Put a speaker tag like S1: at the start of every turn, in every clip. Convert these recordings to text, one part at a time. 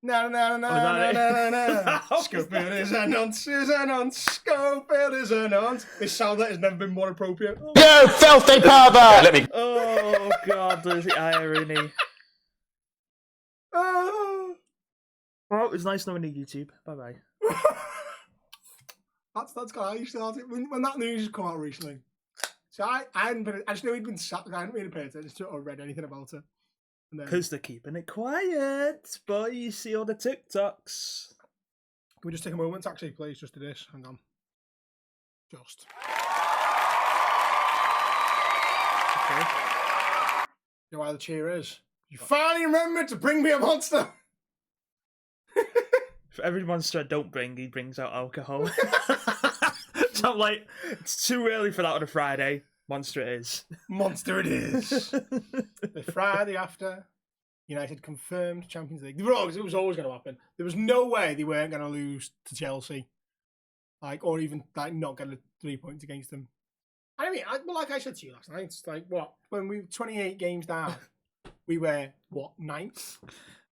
S1: No, no, no,
S2: Oh, is that
S1: no,
S2: it?
S1: no, no, no. Schofield is a nonce, is a nonce. Schofield is a nonce. This sound that has never been more appropriate.
S3: You filthy pervert! Let me.
S2: Oh God, there's the irony.
S1: Oh.
S2: Well, it was nice knowing you, YouTube. Bye bye.
S1: That's kind of how you started when that news has come out recently. So I just know he'd been sat. I hadn't really paid attention to it or read anything about it.
S2: Because they're keeping it quiet, but you see all the TikToks.
S1: Can we just take a moment to actually play just to this? Hang on. Just.
S2: Okay.
S1: You know why the cheer is? You finally remembered to bring me a monster!
S2: For every monster I don't bring, he brings out alcohol. So I'm like, it's too early for that on a Friday. Monster it is.
S1: Monster it is. The Friday after United confirmed Champions League. It was always going to happen. There was no way they weren't going to lose to Chelsea. Or even not get 3 points against them. I mean, like I said to you last night, it's like, what? When we were 28 games down, we were, what, 9th?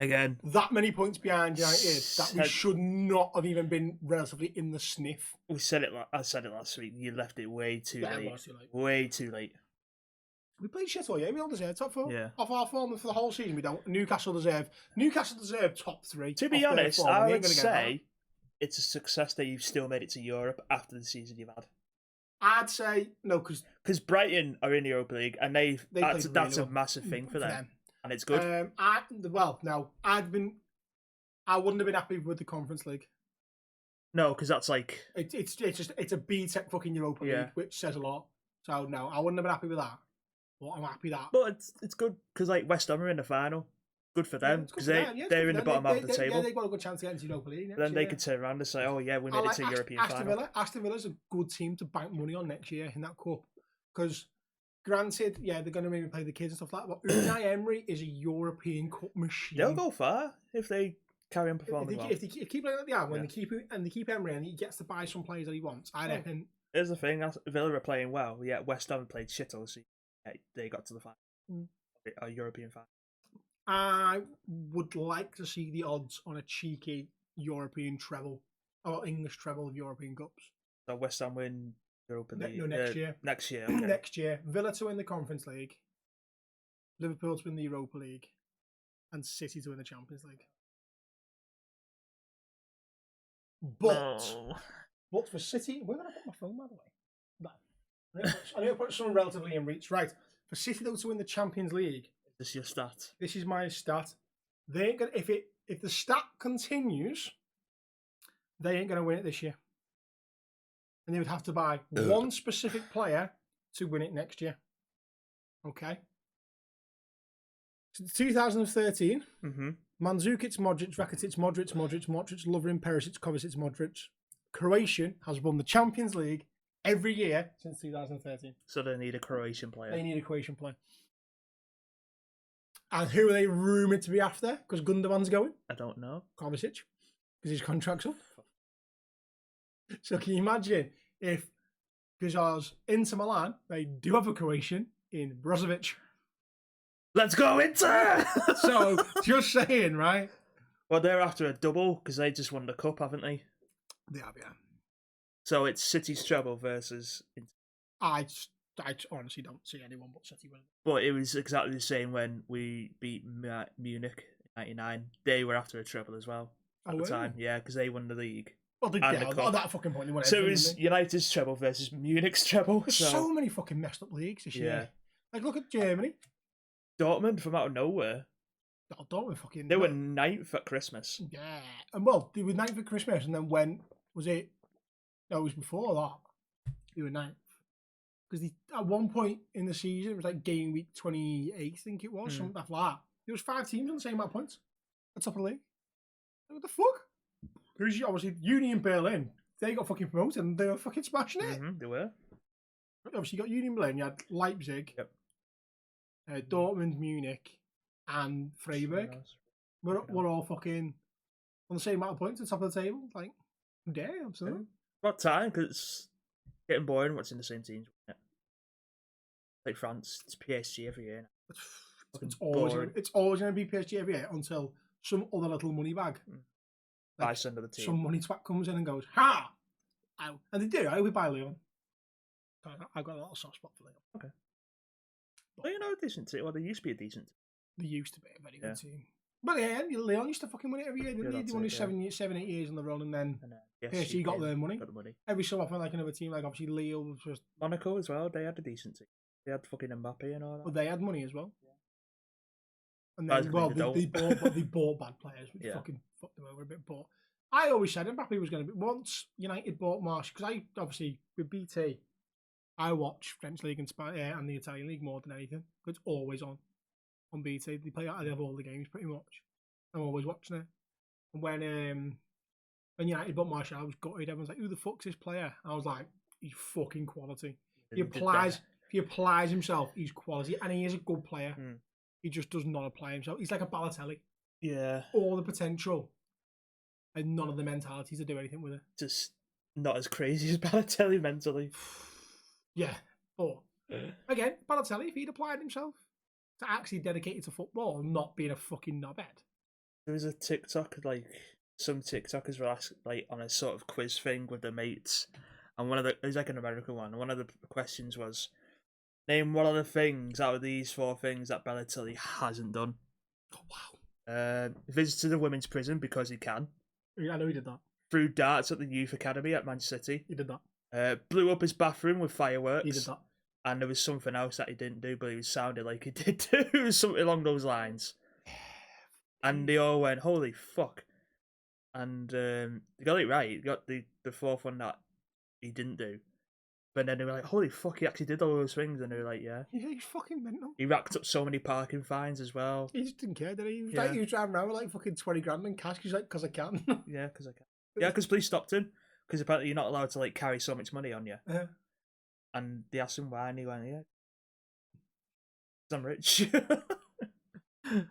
S2: Again.
S1: That many points behind United that we should not have even been relatively in the sniff.
S2: We said it. I said it last week. You left it way too late.
S1: It was too late.
S2: Way too late.
S1: We played shit all year. We don't deserve top 4.
S2: Yeah.
S1: Off our form for the whole season, we don't. Newcastle deserve top 3.
S2: To be honest, I would say it's a success that you've still made it to Europe after the season you've had.
S1: I'd say no, because
S2: Brighton are in the Europa League, and that's
S1: really
S2: a massive thing for them. And it's good.
S1: I wouldn't have been happy with the Conference League.
S2: No, because that's like
S1: it's a B-Tech fucking Europa League, which says a lot. So no, I wouldn't have been happy with that. But I'm happy that.
S2: But it's good because like West Ham are in the final. Good for them because they're in the bottom half of the table.
S1: Yeah, they've got a good chance to get into Europa League.
S2: Then they could turn around and say, "Oh yeah, we made it to the European final."
S1: Aston Villa's a good team to bank money on next year in that cup because. Granted, they're going to maybe play the kids and stuff like that, but Unai Emery is a European Cup machine.
S2: They'll go far if they carry on performing well.
S1: If they keep playing like they are, when they keep Emery and he gets to buy some players that he wants, I reckon.
S2: Here's the thing: Villa are playing well. Yeah, West Ham played shit all season. They got to the final, a European final.
S1: I would like to see the odds on a cheeky European treble or English treble of European Cups.
S2: So West Ham win. Europa League.
S1: No, next year.
S2: Next year. Okay.
S1: Next year. Villa to win the Conference League, Liverpool to win the Europa League, and City to win the Champions League. But for City, where did I put my phone, by the way? I need to put something relatively in reach. Right. For City though to win the Champions League.
S2: This is your stat.
S1: This is my stat. They ain't gonna if the stat continues, they ain't gonna win it this year. And they would have to buy one specific player to win it next year. Okay. So 2013, Mandzukic, Modric, Rakitic, Modric, Lovren, Perisic, Kovacic, Modric. Croatian has won the Champions League every year since 2013.
S2: So they need a Croatian player.
S1: They need a Croatian player. And who are they rumoured to be after? Because Gundogan's going?
S2: I don't know.
S1: Kovacic. Because his contract's up. So can you imagine if, because Inter Milan, they do have a Croatian in Brozovic.
S2: Let's go Inter!
S1: So, just saying, right?
S2: Well, they're after a double because they just won the cup, haven't they?
S1: They have, yeah.
S2: So it's City's treble versus Inter.
S1: I honestly don't see anyone but City winning.
S2: But it was exactly the same when we beat Munich in '99. They were after a treble as well at the time. Yeah, because they won the league.
S1: Well, at that fucking point, they won
S2: so it was United's treble versus Munich's treble.
S1: There's so many fucking messed up leagues this year. Like, look at Germany.
S2: Dortmund from out of nowhere.
S1: Oh, Dortmund fucking...
S2: They were 9th at Christmas.
S1: Yeah. And well, they were 9th at Christmas, and then when... Was it... No, it was before that. They were 9th. Because at one point in the season, it was like game week 28, I think it was, something like that. There was 5 teams on the same amount of points at top of the league. What the fuck? There's obviously Union Berlin. They got fucking promoted and they were fucking smashing it.
S2: They were.
S1: Obviously, you got Union Berlin, you had Leipzig, Dortmund, Munich, and Freiburg. We're all fucking on the same amount of points at the top of the table. Like, damn, absolutely.
S2: About time, because it's getting boring watching the same teams. Like France, it's PSG every year.
S1: It's always going to be PSG every year until some other little money bag.
S2: Buy some of the team.
S1: Some money twat comes in and goes, ha! Ow. And they do. I would buy Leon. I've got a little soft spot for Leon.
S2: Okay. Well, a decent team. Well, they used to be a decent team.
S1: They used to be a very good team. But yeah, Leon used to fucking win it every year, didn't he? They won it 7, 8 years on the run, and then PSG got their money. Every so often, like another team, like obviously Lille was just...
S2: Monaco as well, they had a decent team. They had fucking Mbappe and all that.
S1: But they had money as well.
S2: Yeah.
S1: And then, they bought bad players, which fucking fucked them over a bit. But I always said Mbappe was going to be... Once United bought Marsh, because I, obviously, with BT, I watch French League and the Italian League more than anything. It's always on BT. They play out of all the games pretty much. I'm always watching it. And when United bought Martial, I was gutted. Everyone's like, who the fuck's this player? I was like, he's fucking quality. He applies himself, he's quality. And he is a good player. He just does not apply himself. He's like a Balotelli.
S2: Yeah.
S1: All the potential and none of the mentality to do anything with it.
S2: Just not as crazy as Balotelli mentally.
S1: Yeah. But again, Balotelli, if he'd applied himself to actually dedicate it to football and not being a fucking knobhead.
S2: There was a TikTok, like some TikTokers were like on a sort of quiz thing with their mates, and it was like an American one. And one of the questions was, name one of the things out of these 4 things that Balotelli hasn't done.
S1: Oh wow!
S2: Visited a women's prison because he can.
S1: I know he did that.
S2: Threw darts at the youth academy at Manchester City.
S1: He did that.
S2: Blew up his bathroom with fireworks.
S1: He did that.
S2: And there was something else that he didn't do, but it sounded like he did too. It was something along those lines. And they all went, holy fuck. And they got it right. They got the 4th one that he didn't do. But then they were like, holy fuck, he actually did all those things. And they were like, yeah.
S1: Yeah, he's fucking mental.
S2: He racked up so many parking fines as well.
S1: He just didn't care, did he? He was, he was driving around with like fucking 20 grand in cash. He's like, because I can.
S2: Yeah, because I can. Yeah, because police stopped him. Because apparently you're not allowed to like carry so much money on you. And they asked him why, and he went, yeah. Because I'm rich.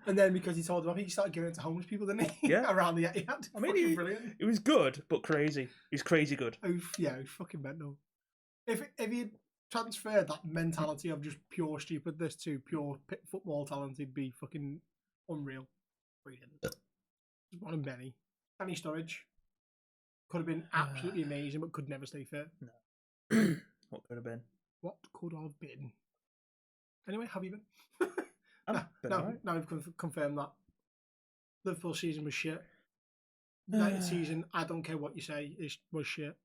S1: And then because he told them, I think he started giving it to homeless people, didn't he?
S2: Yeah.
S1: Around the Etihad.
S2: I mean,
S1: brilliant.
S2: It was good, but crazy. He was crazy good.
S1: Yeah, he was fucking mental. If he transferred that mentality of just pure stupidness to pure football talent, he'd be fucking unreal. Brilliant. One and Benny. Danny Sturridge. Could have been absolutely amazing, but could never stay fit.
S2: No. What could have been?
S1: What could have been? Anyway, have you been?
S2: Now
S1: we've confirmed that Liverpool season was shit. United season, I don't care what you say, was shit.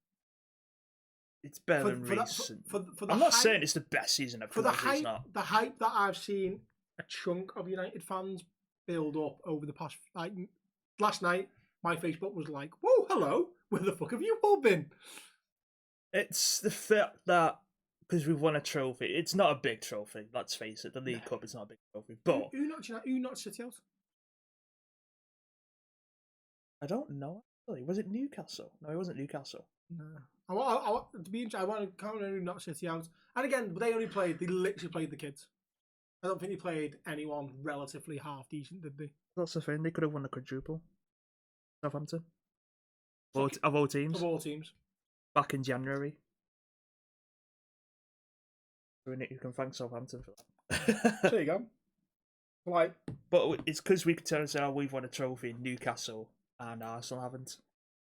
S2: It's better than recent. I'm not saying it's the best season ever.
S1: For the hype that I've seen a chunk of United fans build up over the past, like last night, my Facebook was like, "Whoa, hello, where the fuck have you all been?"
S2: It's the fact that because we've won a trophy, it's not a big trophy. Let's face it, the League Cup is not a big trophy. But
S1: who knocked City out?
S2: I don't know. Actually, was it Newcastle? No, it wasn't Newcastle.
S1: No. I want to count who knocked City out. And again, they literally played the kids. I don't think they played anyone relatively half decent, did they?
S2: That's the thing. They could have won a quadruple. Southampton. Of all teams.
S1: Of all teams.
S2: Back in January. You can thank Southampton for that.
S1: There you go.
S2: But it's because we could tell us, we've won a trophy in Newcastle and Arsenal haven't.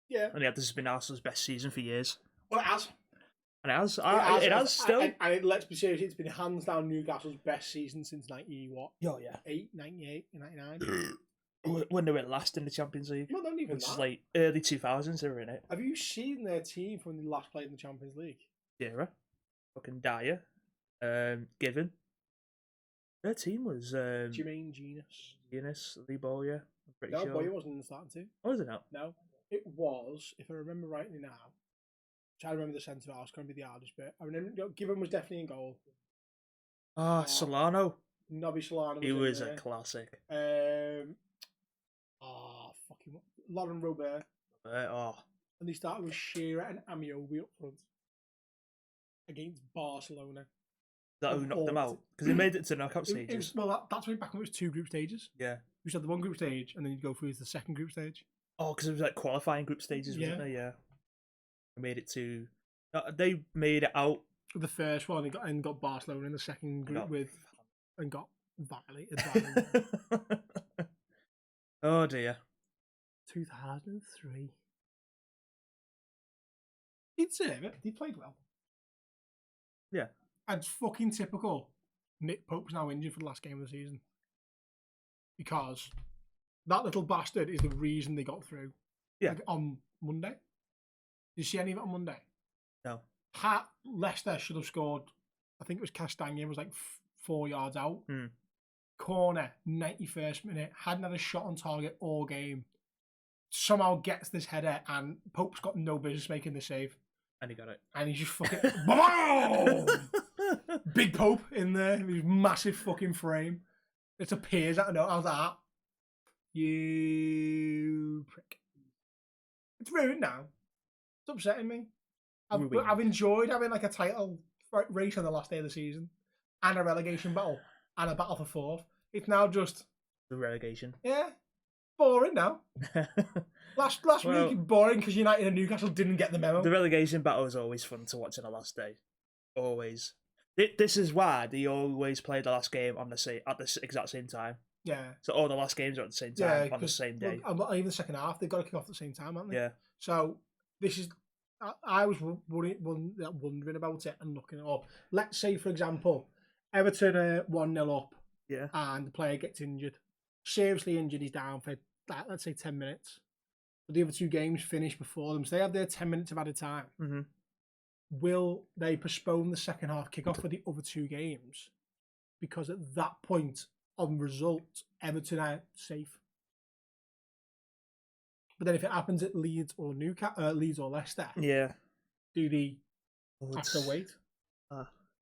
S1: Yeah.
S2: And this has been Arsenal's best season for years.
S1: Well, it has.
S2: And it has still.
S1: And let's be serious, it's been hands down Newcastle's best season since 98, 99.
S2: When they were last in the Champions League.
S1: Well, not even
S2: which
S1: that.
S2: is like early 2000s they were in it.
S1: Have you seen their team from when they last played in the Champions League?
S2: Dira. Fucking Dyer. Given. Their team was
S1: Jermaine
S2: Genius, Lee Bowyer. I'm pretty sure.
S1: No, Bowyer wasn't in the starting team.
S2: Oh, was it not?
S1: No. It was, if I remember rightly now, which I remember the centre half, going to be the hardest bit. I remember Given was definitely in goal.
S2: Solano.
S1: Nobby Solano.
S2: He was a classic.
S1: Lauren Robert.
S2: And
S1: they started with Shearer and Amiobi up front against Barcelona.
S2: That who knocked them out? Because they made it to knockout stages.
S1: That's back when it was 2 group stages.
S2: Yeah.
S1: We had the 1 group stage and then you'd go through to the 2nd group stage.
S2: Oh, because it was like qualifying group stages, wasn't there? Yeah. They made it to. They made it out.
S1: The first one and got Barcelona in the 2nd group and got violated.
S2: Oh dear.
S1: 2003. He'd serve it. He played well.
S2: Yeah.
S1: And fucking typical. Nick Pope's now injured for the last game of the season. Because that little bastard is the reason they got through.
S2: Yeah.
S1: Like, on Monday. Did you see any of it on Monday?
S2: No.
S1: Leicester should have scored. I think it was Castagna was like 4 yards out.
S2: Mm.
S1: Corner, 91st minute. Hadn't had a shot on target all game. Somehow gets this header and Pope's got no business making the save.
S2: And he got it.
S1: And he just fucking... Boom! Big Pope in there. His massive fucking frame. It appears out of nowhere. I was like, you prick. It's ruined now. It's upsetting me. I've enjoyed having like a title race on the last day of the season and a relegation battle and a battle for fourth. It's now just
S2: the relegation.
S1: Yeah, boring now. Last week boring because United and Newcastle didn't get the memo.
S2: The relegation battle is always fun to watch on the last day. Always. This is why they always play the last game at the exact same time.
S1: Yeah.
S2: So all the last games are at the same time on the same day.
S1: Well, even the second half, they've got to kick off at the same time, haven't they?
S2: Yeah.
S1: So this is. I was wondering about it and looking it up. Let's say, for example, Everton are 1-0 up.
S2: Yeah.
S1: And the player gets injured. Seriously injured, he's down for, let's say, 10 minutes. But the other two games finish before them. So they have their 10 minutes of added time.
S2: Mm-hmm.
S1: Will they postpone the second half kickoff for the other two games? Because at that point, on result, Everton are safe. But then if it happens at Leeds or Leeds or Leicester,
S2: yeah,
S1: do they have to wait?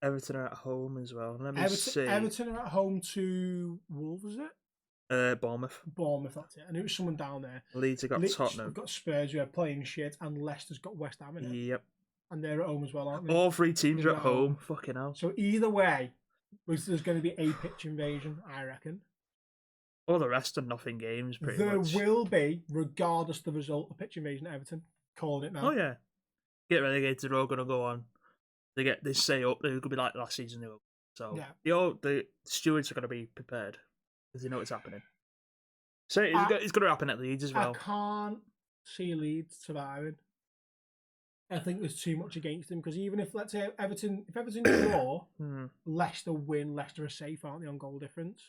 S2: Everton are at home as well. Let me see.
S1: Everton are at home to Wolves, is it?
S2: Bournemouth.
S1: Bournemouth, that's it. And it was someone down there.
S2: Leeds have got Tottenham.
S1: We've got Spurs who are playing shit, and Leicester's got West Ham in it.
S2: Yep.
S1: And they're at home as well, aren't they?
S2: All three teams are at home. Fucking hell.
S1: So either way, there's going to be a pitch invasion, I reckon.
S2: All the rest are nothing games, pretty much.
S1: There will be, regardless of the result, a pitch invasion at Everton. Calling it now.
S2: Oh, yeah. Get relegated, they're all going to go on. They stay up. They're going to be like last season. So yeah. The stewards are going to be prepared because they know what's happening. So it's going to happen at Leeds as well.
S1: I can't see Leeds surviving. I think there's too much against them because even if, let's say, Everton draw, Leicester win, Leicester are safe, aren't they, on goal difference?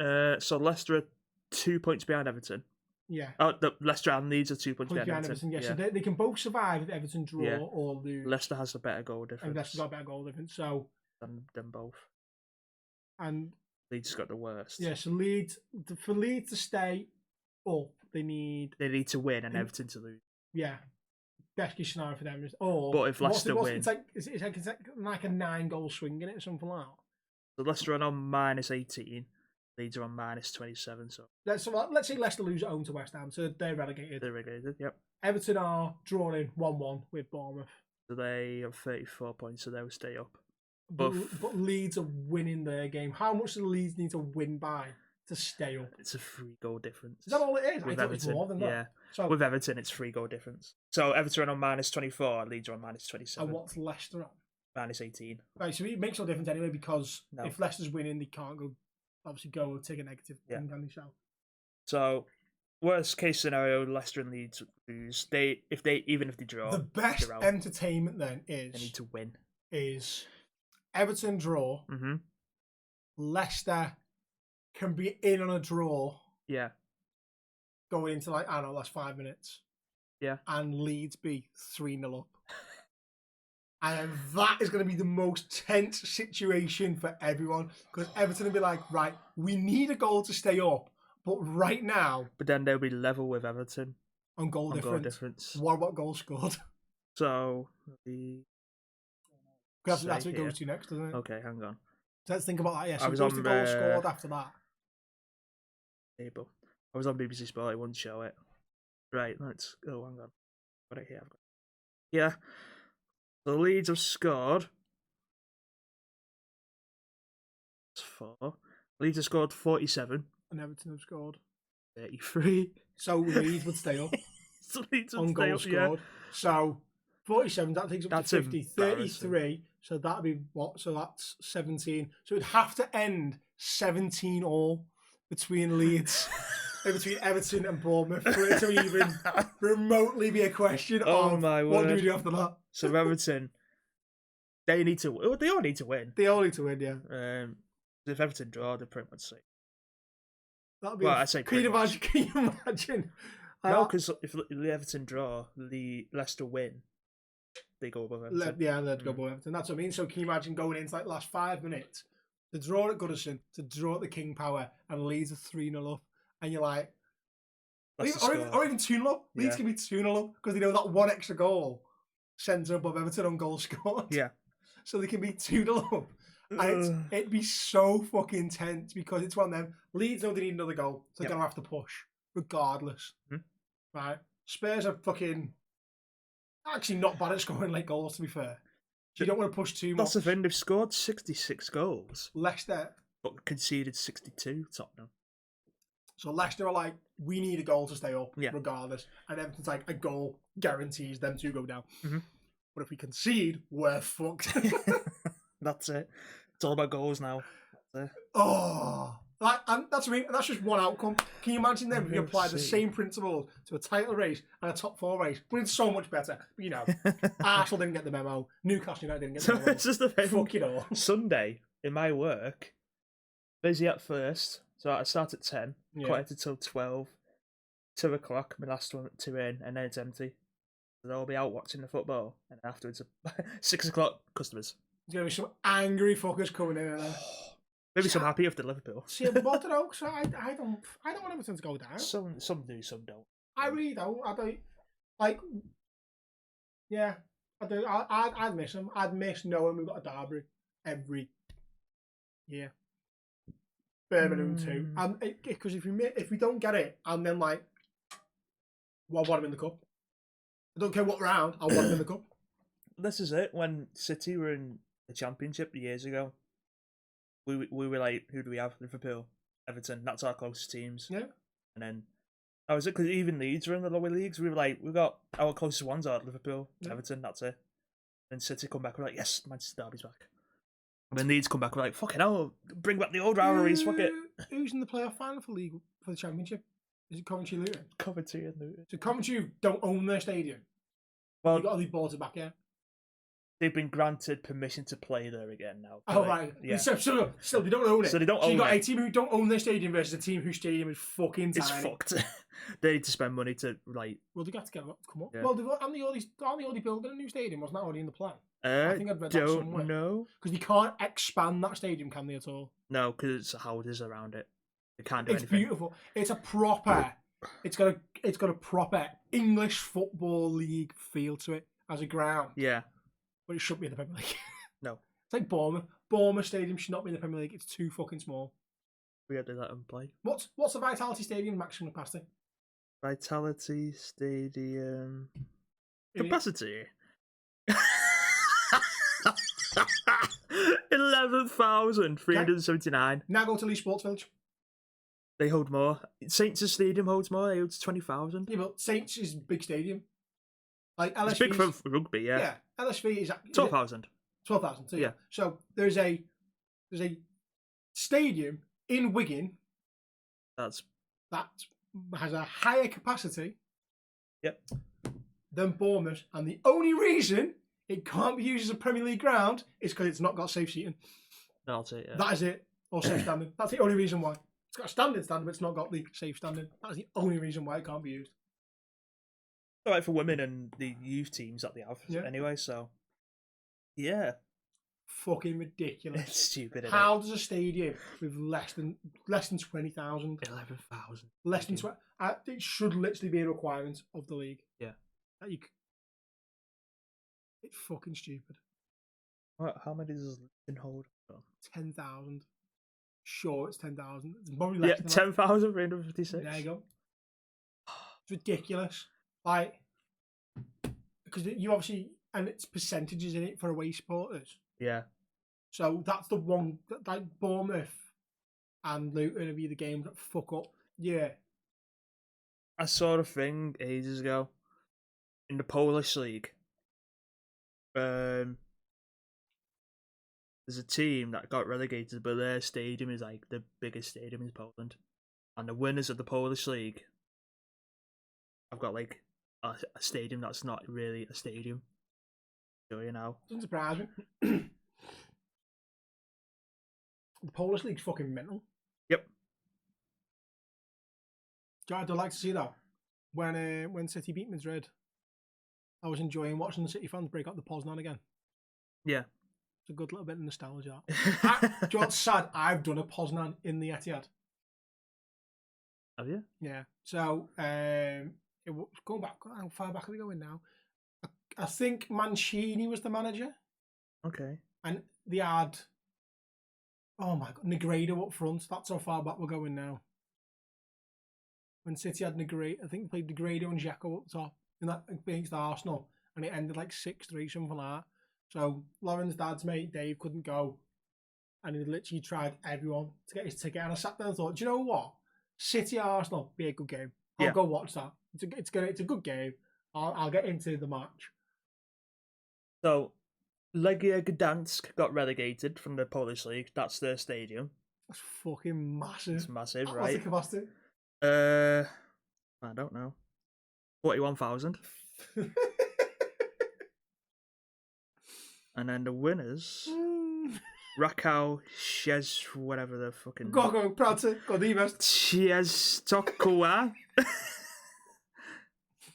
S2: So Leicester are 2 points behind Everton.
S1: Yeah.
S2: Oh, Leicester and Leeds are 2 points behind Everton.
S1: Yeah. So they can both survive if Everton draw or lose.
S2: Leicester has a better goal difference.
S1: And Leicester's got a better goal difference, so
S2: than both.
S1: And
S2: Leeds got the worst.
S1: Yeah. So for Leeds to stay up, they need
S2: to win and Everton to lose.
S1: Yeah. Best case scenario for them is
S2: but if Leicester win,
S1: it's like a 9-goal swing in it or something like that.
S2: So Leicester are on -18. Leeds are on -27. So
S1: let's say Leicester lose at home to West Ham, so they're relegated.
S2: They're relegated. Yep.
S1: Everton are drawing 1-1 with Bournemouth.
S2: So they have 34 points, so they will stay up.
S1: But Leeds are winning their game. How much do the Leeds need to win by to stay up?
S2: It's a 3-goal difference.
S1: Is that all it is?
S2: With
S1: I thought it was more than that.
S2: Yeah.
S1: So,
S2: with Everton, it's 3-goal difference. So Everton are on -24, Leeds are on -27.
S1: And what's Leicester on?
S2: -18.
S1: Right, so it makes no difference anyway because if Leicester's winning, they can't go take a negative thing, can they?
S2: So worst case scenario, Leicester and Leeds lose. Even if they draw,
S1: the best entertainment then is
S2: they need to win.
S1: Is Everton draw?
S2: Mm-hmm.
S1: Leicester can be in on a draw.
S2: Yeah.
S1: Going into last 5 minutes.
S2: Yeah.
S1: And Leeds be 3-0 up. And that is going to be the most tense situation for everyone because Everton will be like, right, we need a goal to stay up, but right now...
S2: But then they'll be level with Everton.
S1: On goal difference. What goal scored?
S2: So,
S1: that's what it goes to next, doesn't it?
S2: Okay, hang on.
S1: So let's think about that, yeah. So it goes to goal scored after that.
S2: Table. I was on BBC Sport, it wouldn't show it. Right, let's go, hang on. Got it here. Yeah. The Leeds have scored 4. Leeds have scored 47.
S1: And Everton have scored
S2: 33.
S1: So Leeds would stay up.
S2: So Leeds would
S1: on
S2: stay
S1: goal
S2: up,
S1: scored.
S2: yeah.
S1: So 47, that takes up to 50. 33. So that'd be what? So that's 17. So it'd have to end 17-all between Leeds, between Everton and Bournemouth for it to even remotely be a question
S2: Oh
S1: of
S2: my
S1: what do
S2: word.
S1: we do after that.
S2: So Everton, they need to. Well, they all need to win.
S1: They all need to win, yeah.
S2: If Everton draw, they're pretty much safe.
S1: That'd be.
S2: Well, I say pretty much.
S1: Can you imagine?
S2: No, because if the Everton draw, the Leicester win, they go above Everton.
S1: Let's go above Everton. That's what I mean. So can you imagine going into like the last 5 minutes, to draw at Goodison, to draw at the King Power, and Leeds are 3-0 up, and you're like, or even 2-0 up. Leeds can be 2-0 up because they know that one extra goal sends them above Everton on goals scored.
S2: Yeah.
S1: So they can be 2-0 up. And it'd be so fucking tense because it's one of them. Leeds know they need another goal, so they're going to have to push, regardless. Right? Spurs are fucking actually not bad at scoring late goals, to be fair. So you don't want to push too much.
S2: That's the thing. They've scored 66 goals.
S1: Leicester.
S2: But conceded 62, Tottenham.
S1: So Leicester are like, we need a goal to stay up, regardless. And Everton's like, a goal guarantees them to go down. But if we concede, we're fucked.
S2: That's it. It's all about goals now. That's it.
S1: Oh, and that's what I mean. And that's just one outcome. Can you imagine them if we apply the same principles to a title race and a top 4 race? But it's so much better. But, you know, Arsenal didn't get the memo. Newcastle United didn't get the memo.
S2: It's just the thing.
S1: Fuck it all.
S2: Sunday, in my work, busy at first. So I start at 10, quarter till 12, 2 o'clock, my last one at 2 in, and then it's empty. So they'll be out watching the football, and afterwards, 6 o'clock, customers.
S1: There's going to be some angry fuckers coming in there.
S2: Maybe some happy after Liverpool.
S1: See, but I don't know, so I don't want Everton to go down.
S2: Some do, some don't.
S1: I really don't. I don't. Like, yeah, I do. I'd miss them. I'd miss knowing we've got a derby every year. Birmingham too. And because if we don't get it, and then like, well, I want them in the cup. I don't care what round. I want them in the cup.
S2: This is it. When City were in the Championship years ago, we were like, who do we have? Liverpool, Everton. That's our closest teams.
S1: Yeah.
S2: And then that was it, because even Leeds were in the lower leagues. We were like, we got our closest ones are Liverpool, Everton. That's it. And City come back. We're like, yes, Manchester Derby's back. And then Leeds come back. We're like, fucking hell, bring back the old rivalries. Fuck it.
S1: Who's in the playoff final for the Championship? Is it Coventry Luton?
S2: Coventry and Luton.
S1: So Coventry don't own their stadium.
S2: Well,
S1: they got to be bought it back, yeah.
S2: They've been granted permission to play there again now.
S1: Oh, right. Yeah. So they don't own it.
S2: So they don't own it.
S1: You got a team who don't own their stadium versus a team whose stadium is fucking tiny.
S2: It's fucked. They need to spend money to, like...
S1: Well, they got to come up.
S2: Yeah.
S1: Well, aren't they already building a new stadium? Wasn't that already in the plan?
S2: I
S1: think I'd read that somewhere.
S2: No.
S1: Because they can't expand that stadium, can they, at all?
S2: No, because it's houses around it. They can't do anything.
S1: It's beautiful. It's a proper... It's got a proper English Football League feel to it as a ground.
S2: Yeah.
S1: But it shouldn't be in the Premier League.
S2: No.
S1: It's like Bournemouth. Bournemouth Stadium should not be in the Premier League. It's too fucking small.
S2: We had to let them play.
S1: What's the Vitality Stadium maximum capacity?
S2: Vitality Stadium... Capacity? 11,379.
S1: Now go to Leeds Sports Village.
S2: They hold more. Saints' Stadium holds more. It holds 20,000.
S1: Yeah, but Saints is a big stadium. Like LSV.
S2: It's big for rugby, yeah.
S1: Yeah, LSV is
S2: 12,000.
S1: 12,000. So
S2: yeah.
S1: So there's a stadium in Wigan. That has a higher capacity.
S2: Yep.
S1: Than Bournemouth, and the only reason it can't be used as a Premier League ground is because it's not got safe seating.
S2: That's it. Yeah.
S1: That is it. Or safe standing. That's the only reason why. It's got a standing stand, but it's not got the safe standing. That's the only reason why it can't be used.
S2: All right, for women and the youth teams that they have, anyway. So, yeah,
S1: fucking ridiculous.
S2: It's stupid.
S1: How does a stadium with less than 20,000,
S2: 11,000,
S1: less than 20? It should literally be a requirement of the league.
S2: Yeah,
S1: it's fucking stupid.
S2: How many does Luton hold?
S1: 10,000. Sure, it's 10,000. It's probably less.
S2: Yeah, 10,356.
S1: There you go. It's ridiculous. Like, because you obviously, and it's percentages in it for away supporters.
S2: Yeah.
S1: So that's the one, like Bournemouth and Luton will be the games that fuck up. Yeah.
S2: I saw a thing ages ago in the Polish league. There's a team that got relegated, but their stadium is like the biggest stadium in Poland. And the winners of the Polish League, I've got like a stadium that's not really a stadium. Show you now.
S1: Doesn't surprise me. The Polish League's fucking mental.
S2: Yep.
S1: I'd like to see that. When City beat Madrid, I was enjoying watching the City fans break out the Poznan again.
S2: Yeah.
S1: It's a good little bit of nostalgia. Do you know what's sad? I've done a Poznan in the Etihad.
S2: Have you?
S1: Yeah. So, it was going back, how far back are we going now? I think Mancini was the manager.
S2: Okay.
S1: And they had, oh my God, Negredo up front. That's how far back we're going now. When City had Negredo, I think they played Negredo and Xhaka up top in that against Arsenal, and it ended like 6-3, something like that. So Lauren's dad's mate Dave couldn't go, and he literally tried everyone to get his ticket. And I sat there and thought, do you know what? City Arsenal be a good game. I'll go watch that. It's a good game. I'll get into the match.
S2: So, Legia Gdansk got relegated from the Polish League. That's their stadium.
S1: That's fucking massive.
S2: It's massive, right?
S1: What's the capacity?
S2: I don't know. 41,000. And then the winners, Rakow Shez, whatever the fucking.
S1: Go, Pracy, go the best.
S2: Częstochowa.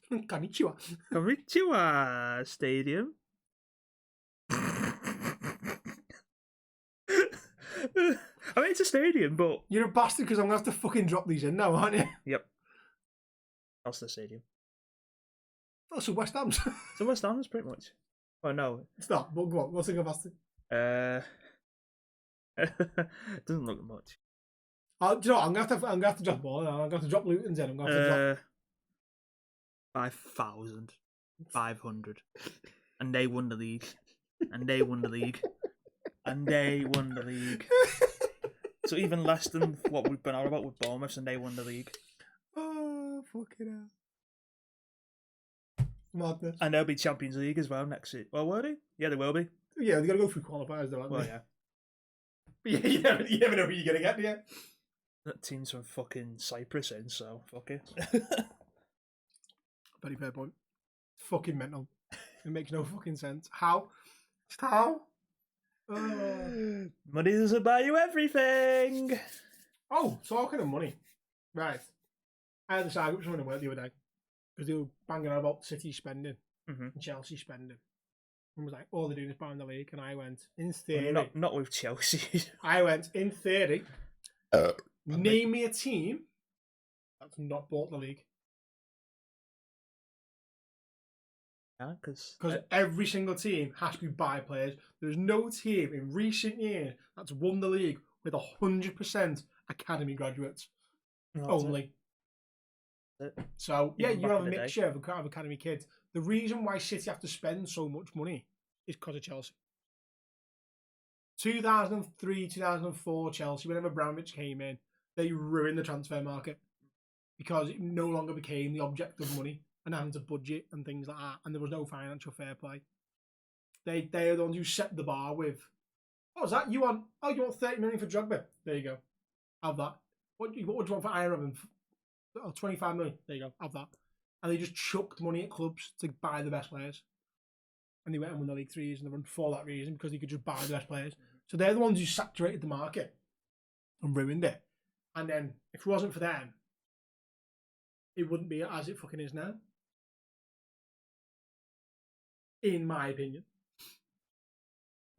S1: Konnichiwa.
S2: Konnichiwa Stadium. I mean, it's a stadium, but
S1: You're a bastard because I'm gonna have to fucking drop these in now, aren't you?
S2: Yep. That's the stadium.
S1: Oh, so West Ham's.
S2: So West Ham's pretty much. Oh no,
S1: It's not. But go on. What's the capacity?
S2: doesn't look much.
S1: Do you know what? I'm gonna have to drop all. I'm gonna have to drop Luton's in. I'm gonna have to drop.
S2: 5,500, and they won the league, and they won the league, and they won the league. So even less than what we've been on about with Bournemouth, and they won the league.
S1: Oh, fucking hell. Madness.
S2: And they'll be Champions League as well next year. Well, will they? Yeah, they will be.
S1: Yeah, they got to go through qualifiers, though, haven't
S2: Well,
S1: they?
S2: yeah.
S1: But you never know who you're going to get, do you?
S2: That team's from fucking Cyprus in, so fuck it.
S1: Very fair point. Fucking mental. It makes no fucking sense. How? Just how?
S2: Money doesn't buy you everything.
S1: Oh, talking of money. Right. I had this argument with someone at work the other day because they were banging on about City spending and Chelsea spending. And was like, all they're doing is buying the league. And I went, in theory.
S2: Well, not with Chelsea.
S1: I went, in theory, name me a team that's not bought the league.
S2: Yeah, because
S1: every single team has to buy players. There's no team in recent years that's won the league with 100% academy graduates only. So, yeah, you have a mixture of academy kids. The reason why City have to spend so much money is because of Chelsea. 2003, 2004 Chelsea, whenever Abramovich came in, they ruined the transfer market because it no longer became the object of money and having to budget and things like that, and there was no financial fair play. They are the ones who set the bar with, what was that? You want 30 million for Drogba? There you go. Have that. What would you want for Iron? 25 million. There you go. Have that. And they just chucked money at clubs to buy the best players. And they went and won the league 3 years in a run for that reason, because they could just buy the best players. So they're the ones who saturated the market and ruined it. And then, if it wasn't for them, it wouldn't be as it fucking is now. In my opinion.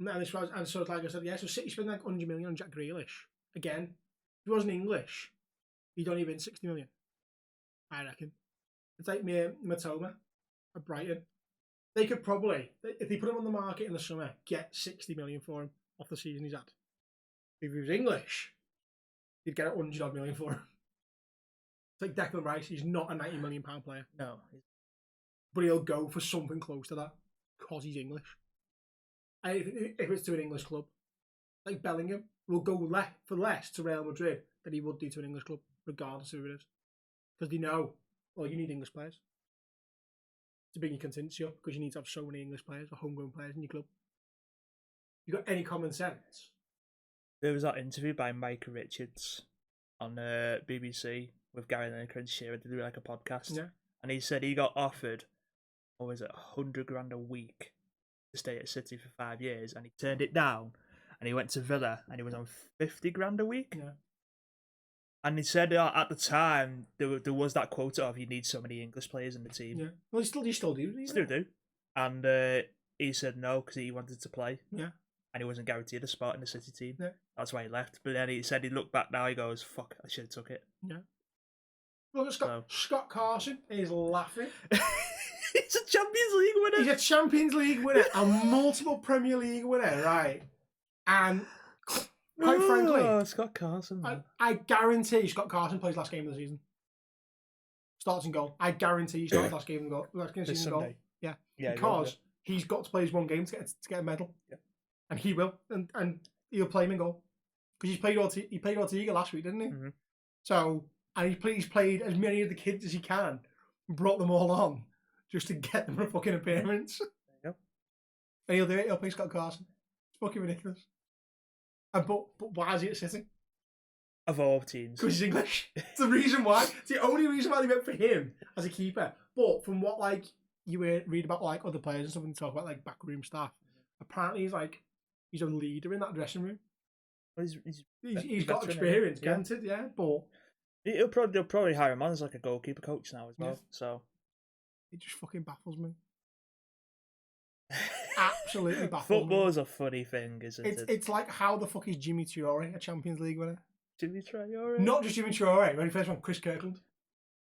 S1: And so like I said, yeah, so City spent like 100 million on Jack Grealish. Again, if he wasn't English, he'd only been 60 million. I reckon. It's like Matoma at Brighton. They could probably, if they put him on the market in the summer, get 60 million for him off the season he's had. If he was English, you'd get 100 odd million for him. It's like Declan Rice, he's not a £90 million player.
S2: No.
S1: But he'll go for something close to that because he's English. And if it's to an English club, like Bellingham, will go for less to Real Madrid than he would do to an English club, regardless of who it is. Because they know, well, you need English players to bring your contingency up, because you need to have so many English players or homegrown players in your club. You got any common sense?
S2: There was that interview by Mike Richards on BBC with Gary Lineker and Shearer to do like a podcast.
S1: Yeah.
S2: And he said he got offered, what was it, 100 grand a week to stay at City for 5 years, and he turned it down. And he went to Villa, and he was on 50 grand a week.
S1: Yeah.
S2: And he said at the time there was that quota of you need so many English players in the team.
S1: Yeah. Well, you still do.
S2: Still do. And he said no because he wanted to play.
S1: Yeah.
S2: And he wasn't guaranteed a spot in the City team.
S1: Yeah.
S2: That's why he left. But then he said he looked back now. He goes, "Fuck, I should have took it."
S1: Yeah. Look at Scott Carson. He's laughing.
S2: He's a Champions League winner.
S1: He's a Champions League winner, a multiple Premier League winner, right? And quite frankly,
S2: Scott Carson.
S1: I guarantee Scott Carson plays last game of the season. Starts and goal. I guarantee he starts last game of the season goal. Yeah, because he's got to play his one game to get a medal.
S2: Yeah,
S1: and he will, and he'll play him in goal because he played Ortega last week, didn't he?
S2: Mm-hmm.
S1: So and he's played as many of the kids as he can, brought them all on just to get them a fucking appearance.
S2: There you go.
S1: And he'll do it. He'll play Scott Carson. It's fucking ridiculous. But why is he at City?
S2: Of all teams.
S1: Because he's English. It's the reason why. It's the only reason why they went for him as a keeper. But from what you read about other players and stuff and talk about backroom staff, apparently he's a leader in that dressing room.
S2: Well,
S1: he's got experience, granted, yeah. But
S2: they'll probably hire him on as a goalkeeper coach now as well. Yeah. So
S1: it just fucking baffles me. Absolutely baffles
S2: Football's a funny thing, isn't it?
S1: It's like, how the fuck is Jimmy Traore a Champions League winner?
S2: Jimmy Traore?
S1: Not just Jimmy Traore. Ready for this one? Chris Kirkland.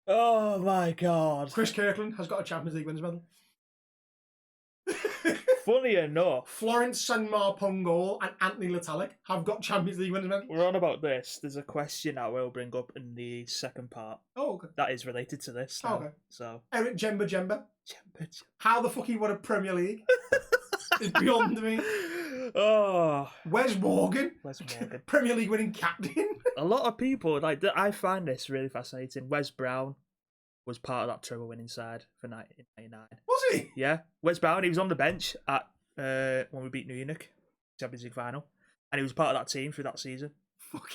S2: Oh my god.
S1: Chris Kirkland has got a Champions League winners medal.
S2: Funny enough,
S1: Florence Sanmar-Pongol and Anthony Letalic have got Champions League winners medals.
S2: We're on about this. There's a question I will bring up in the second part.
S1: Oh, okay.
S2: That is related to this. Now. Okay. So
S1: Eric Jemba. How the fuck he won a Premier League? It's beyond me.
S2: Oh,
S1: Wes Morgan. Premier League winning captain.
S2: A lot of people I find this really fascinating. Wes Brown was part of that treble winning side for 1999.
S1: Was he?
S2: Yeah, Wes Brown. He was on the bench at when we beat Munich, Champions League final, and he was part of that team through that season.
S1: Fuck.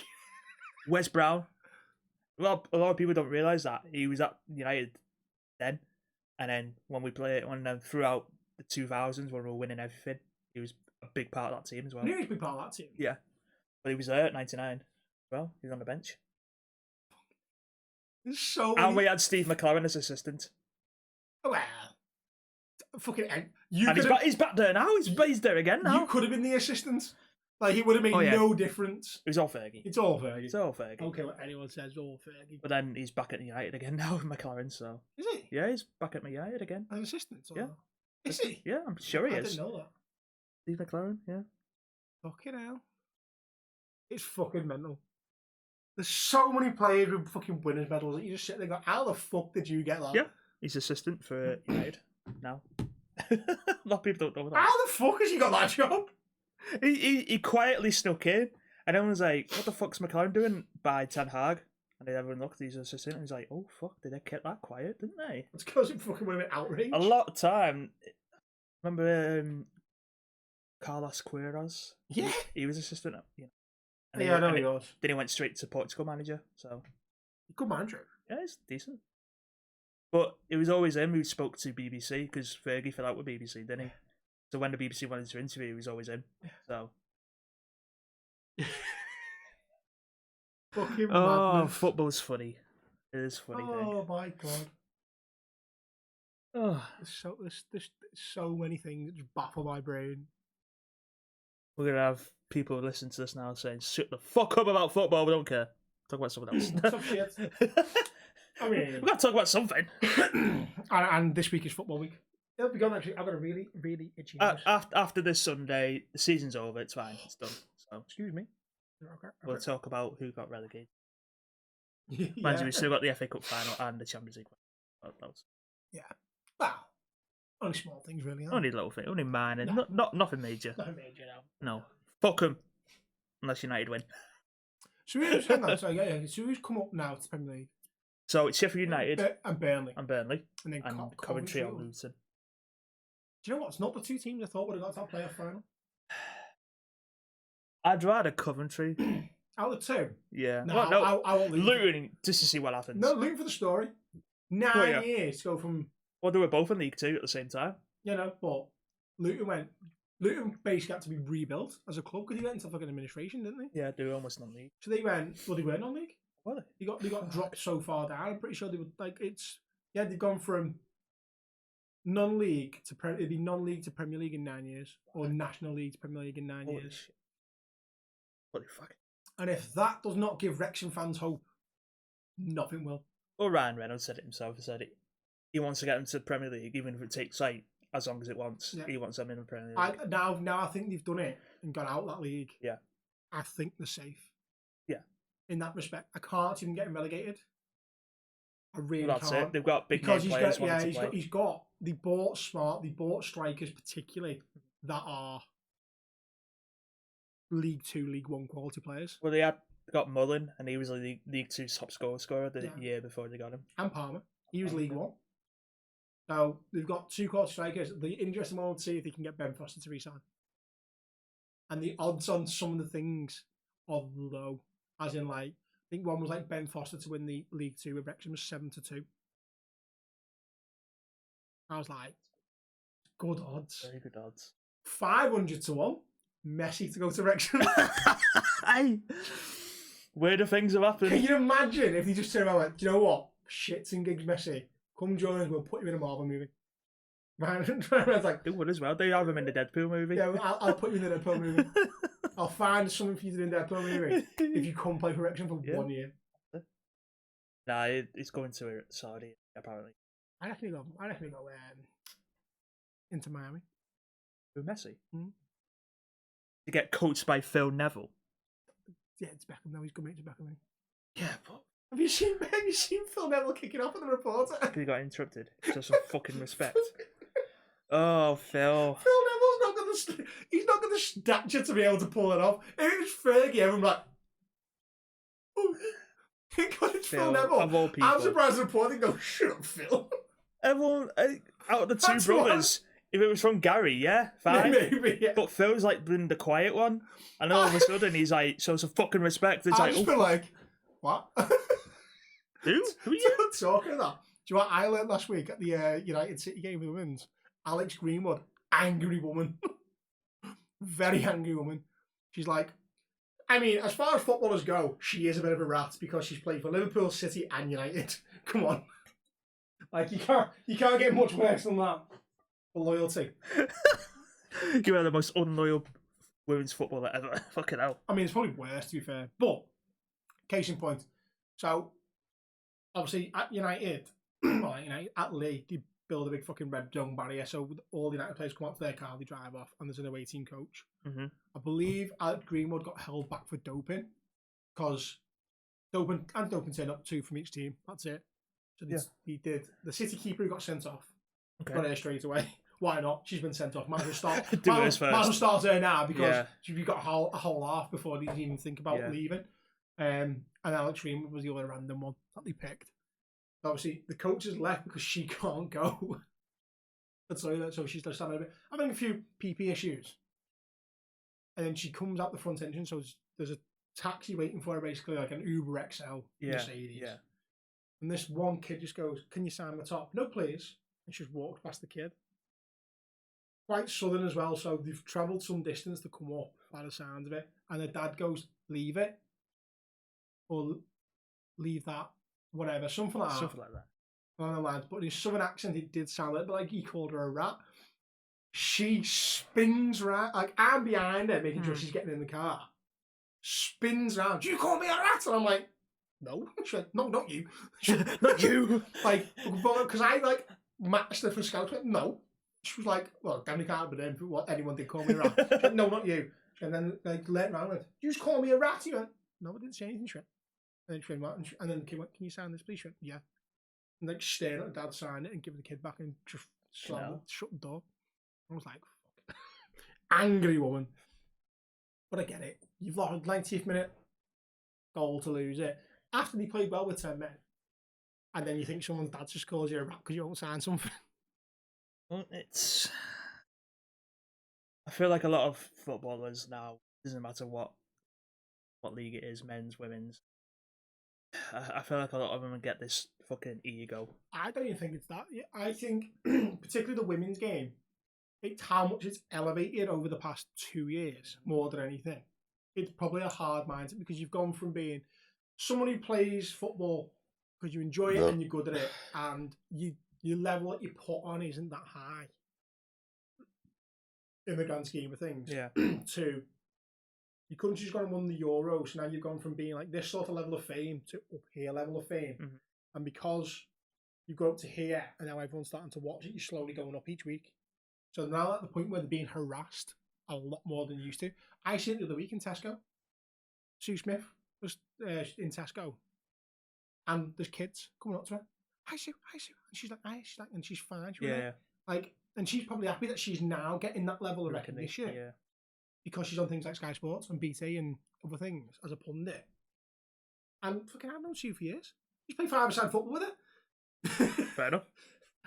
S2: Wes Brown. Well, a lot of people don't realise that he was at United then, and then throughout the 2000s when we were winning everything, he was a big part of that team as well.
S1: He was a big part of that team.
S2: Yeah, but he was there at 99. Well, he was on the bench. And we had Steve McLaren as assistant.
S1: Well, fucking
S2: he's back there now. He's there again now.
S1: You could have been the assistant. It would have made no difference.
S2: It was all Fergie.
S1: It's all Fergie.
S2: It's all Fergie.
S1: Okay, what anyone says, all Fergie.
S2: But then he's back at United again now with McLaren. So
S1: is he?
S2: Yeah, he's back at United again
S1: as assistant.
S2: Yeah.
S1: Is he?
S2: Yeah, I'm sure he is.
S1: I didn't know that.
S2: Steve McLaren. Yeah.
S1: Fucking hell. It's fucking mental. There's so many players with fucking winners medals that you just sit there and go, how the fuck did you get that?
S2: Yeah, he's assistant for United now. A lot of people don't know that.
S1: How the fuck has he got that job?
S2: He quietly snuck in, and everyone's like, what the fuck's McLaren doing by Ten Hag? And then everyone looked, he's assistant, and he's like, oh fuck, did they keep that quiet, didn't they?
S1: It's because it fucking would have been outrage.
S2: A lot of time, remember Carlos Queiroz?
S1: Yeah.
S2: He was assistant,
S1: And I know he was.
S2: Then he went straight to Portugal manager. So
S1: good manager.
S2: Yeah, he's decent. But it was always him who spoke to BBC because Fergie fell out with BBC, didn't he? So when the BBC wanted to interview, it was always him. So.
S1: Fucking madness.
S2: Football's funny. It is funny.
S1: Oh my god.
S2: Oh,
S1: there's so many things that just baffle my brain.
S2: We're gonna have people listen to this now saying, "Shut the fuck up about football. We don't care. Talk about something else."
S1: Some shit. I mean,
S2: we've got to talk about something.
S1: and this week is football week. It'll be gone. Actually, I've got a really, really itchy nose.
S2: After this Sunday, the season's over. It's fine. It's done. So, excuse me.
S1: Okay.
S2: We'll talk about who got relegated.
S1: Yeah.
S2: Mind you, we still got the FA Cup final and the Champions League final.
S1: Yeah. Well, only small things, really.
S2: Only little things. Only minor. Not nothing major.
S1: Nothing major now.
S2: No. Fuck them. Unless United win.
S1: So who's who's come up now to the Premier League?
S2: So it's Sheffield United
S1: and Burnley.
S2: And then
S1: Coventry
S2: or Luton.
S1: Do you know what? It's not the two teams I thought would have got to that playoff final.
S2: I'd rather Coventry
S1: Out of 2?
S2: Yeah.
S1: No,
S2: Well, no.
S1: I won't Luton.
S2: Luton, just to see what happens.
S1: No, Luton for the story. 9 years to go from...
S2: Well, they were both in League Two at the same time.
S1: You know, but Luton basically had to be rebuilt as a club because he went into fucking administration, didn't they?
S2: Yeah, they were almost non-league.
S1: So they went... Well, they were non-league.
S2: Were they?
S1: They got dropped so far down. I'm pretty sure they would... Like, it's... Yeah, they've gone from non-league to... It'd be non-league to Premier League in 9 years. Or National League to Premier League in 9 years.
S2: Shit. Holy fuck.
S1: And if that does not give Wrexham fans hope, nothing will.
S2: Well, Ryan Reynolds said it himself. He said he wants to get them to the Premier League, even if it takes like as long as it wants. Yeah. He wants them in the Premier League.
S1: Now I think they've done it and got out of that league.
S2: Yeah.
S1: I think they're safe.
S2: Yeah.
S1: In that respect, I can't see them getting relegated. I really
S2: that's
S1: can't.
S2: It. They've got big players.
S1: They bought smart. They bought strikers particularly that are League 2, League 1 quality players.
S2: Well, they got Mullen, and he was a League 2 top scorer the year before they got him.
S1: And Palmer, he was League 1. So they've got 2 quality strikers. The interesting one to see if they can get Ben Foster to resign. And the odds on some of the things are low, as in like I think one was like Ben Foster to win the League 2 with Wrexham was 7-2. I was like, good odds.
S2: Very good odds.
S1: 500-1. Messi to go to Wrexham.
S2: Hey, weirder things have happened.
S1: Can you imagine if they just turned around and went, do you know what? Shits and gigs Messi. Come join us, we'll put you in a Marvel movie. Man, I was like,
S2: they would as well. They have him in the Deadpool movie.
S1: Yeah, I'll put you in the Deadpool movie. I'll find something for you to do in the Deadpool movie if you come play for Wrexham for 1 year.
S2: Nah, it's going to Saudi, apparently.
S1: I reckon he go into Miami.
S2: With Messi?
S1: Mm-hmm.
S2: To get coached by Phil Neville.
S1: Yeah, it's Beckham now. He's coming to Beckham.
S2: Yeah, but
S1: have you seen Phil Neville kicking off at the reporter?
S2: He got interrupted. Just some fucking respect. Oh, Phil.
S1: Phil Neville's not got the stature to be able to pull it off. If it was Fergie, everyone's like, oh, God, it's Phil Neville.
S2: Of all people.
S1: I'm surprised the reporter go, shut up, Phil.
S2: Everyone, out of the two brothers, if it was from Gary, yeah, fine.
S1: Maybe, yeah.
S2: But Phil's like been the quiet one. And all of a sudden he's like, shows some fucking respect. It's
S1: I just feel like, what?
S2: Who? Who are you?
S1: Talking about? Do you know what I learned last week at the United City game for the women's? Alex Greenwood, angry woman. Very angry woman. She's like, I mean, as far as footballers go, she is a bit of a rat because she's played for Liverpool, City and United. Come on. Like, you can't get much worse than that. For loyalty.
S2: You are the most unloyal women's footballer ever. Fucking hell.
S1: I mean, it's probably worse, to be fair. But, case in point. So, obviously, at United, at Leigh, they build a big fucking red zone barrier. So, all the United players come out to their car, they drive off, and there's an away team coach.
S2: Mm-hmm.
S1: I believe Alex Greenwood got held back for doping. Because doping turned up 2 from each team. That's it. So, he did. The City keeper who got sent off. Okay. Got her straight away. Why not? She's been sent off. Might as well start. Might as well start her now because you've got a whole half before they even think about leaving. And Alex Greenwood was the other random one that they picked. Obviously, the coach has left because she can't go. So she's just having a few PP issues. And then she comes out the front entrance. So there's a taxi waiting for her, basically like an Uber XL Mercedes. Yeah. And this one kid just goes, "Can you sign my top?" "No, please." And she's walked past the kid. Quite southern as well, so they've travelled some distance to come up by the sound of it. And the dad goes, "Leave it." Or "Leave that." Whatever, something like that.
S2: Something like that.
S1: On the lines. But in his southern accent, it did sound a little bit like he called her a rat. She spins round, like I'm behind her, making sure she's getting in the car. Spins round. "Do you call me a rat?" And I'm like, "No." She went, "No, not you."
S2: Not you.
S1: Like, because I matched her for scouts. No. She was like, "Well, definitely can't be them. What anyone did call me a rat." She went, "No, not you." And then let around with, "You just call me a rat." He went, "No, I didn't say anything." She went, and then she went, and then the kid went, "Can you sign this, please?" She went, "Yeah." And staring at the dad, sign it and give the kid back and just shut the door. I was like, fuck. Angry woman. But I get it. You've lost 90th minute goal to lose it. After they played well with 10 men. And then you think someone's dad just calls you a rat because you won't sign something.
S2: Well, I feel like a lot of footballers now, doesn't matter what what league it is, men's, women's. I feel like a lot of them get this fucking ego.
S1: I don't even think it's that. I think, particularly the women's game, it's how much it's elevated over the past 2 years more than anything. It's probably a hard mindset because you've gone from being someone who plays football because you enjoy it and you're good at it, and your level that you put on isn't that high in the grand scheme of things.
S2: Yeah.
S1: To your country's gone and won the Euro, so now you've gone from being like this sort of level of fame to up here level of fame.
S2: Mm-hmm.
S1: And because you go up to here and now everyone's starting to watch it, you're slowly going up each week. So now at the point where they're being harassed a lot more than used to. I seen it the other week in Tesco. Sue Smith was in Tesco, and there's kids coming up to her. Hi Sue, hi Sue. And she's like, hi, and she's fine. And she's probably happy that she's now getting that level of recognition.
S2: Yeah.
S1: Because she's on things like Sky Sports and BT and other things as a pundit. And fucking I've known Sue for years. She's played 5-a-side football with her.
S2: Fair enough.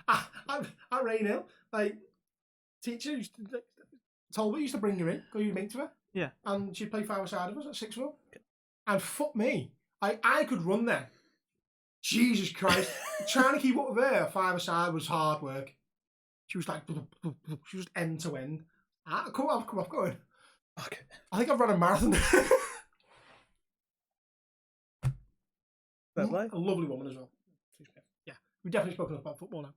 S1: At Rain Hill, like, teacher used to, Talbot used to bring her in, go you mate to her.
S2: Yeah.
S1: And she'd play 5-a-side with us at 6 foot. Okay. And fuck me, I could run there. Jesus Christ. Trying to keep up with her 5-a-side was hard work. She was like, she was end to end. Come off going.
S2: Okay.
S1: I think I've run a marathon.
S2: Fair play.
S1: A lovely woman as well. Yeah, we've definitely spoken about football now.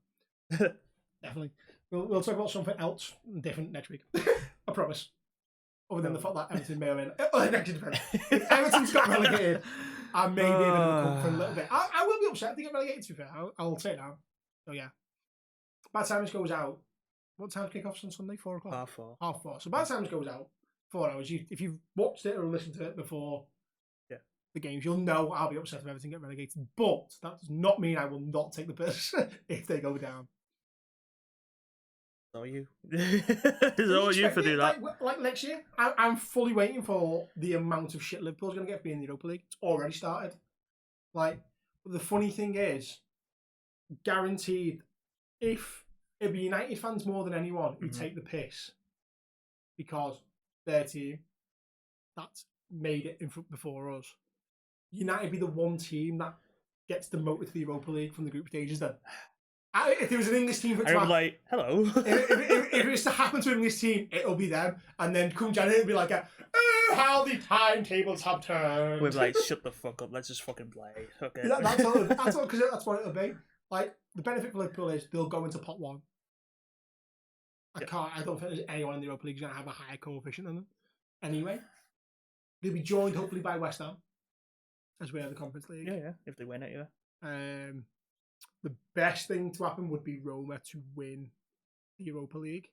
S1: Definitely. We'll talk about something else different next week. I promise. Other than the fact that Everton may or may not. Next defense. If Everton's got relegated, I may be a bit of a cook for a little bit. I will be upset if they get relegated, to be fair. I'll say it now. So yeah. By the time this goes out, what time kick-offs on Sunday? 4 o'clock?
S2: 4:30.
S1: 4:30. So by the time this goes out, 4 hours, if you've watched it or listened to it before the games, you'll know I'll be upset if Everton get relegated. But that does not mean I will not take the piss if they go down.
S2: So you. It's all you for do that.
S1: Like next year, I'm fully waiting for the amount of shit Liverpool's going to get for being in the Europa League. It's already started. Like, the funny thing is, guaranteed, if it'd be United fans more than anyone who take the piss because their team that's made it in front before us. United be the one team that gets demoted to the Europa League from the group stages. Then, if there was an English team,
S2: I would be like, hello.
S1: if it was to happen to an English team, it'll be them. And then come January, it'll be like, how the timetables have turned.
S2: We're like, shut the fuck up. Let's just fucking play. Okay.
S1: That's all. Because that's what it'll be. Like, the benefit for Liverpool is they'll go into pot one. I don't think there's anyone in the Europa League who's going to have a higher coefficient than them. Anyway, they'll be joined hopefully by West Ham as we are the Conference League.
S2: Yeah, if they win it, yeah.
S1: The best thing to happen would be Roma to win the Europa League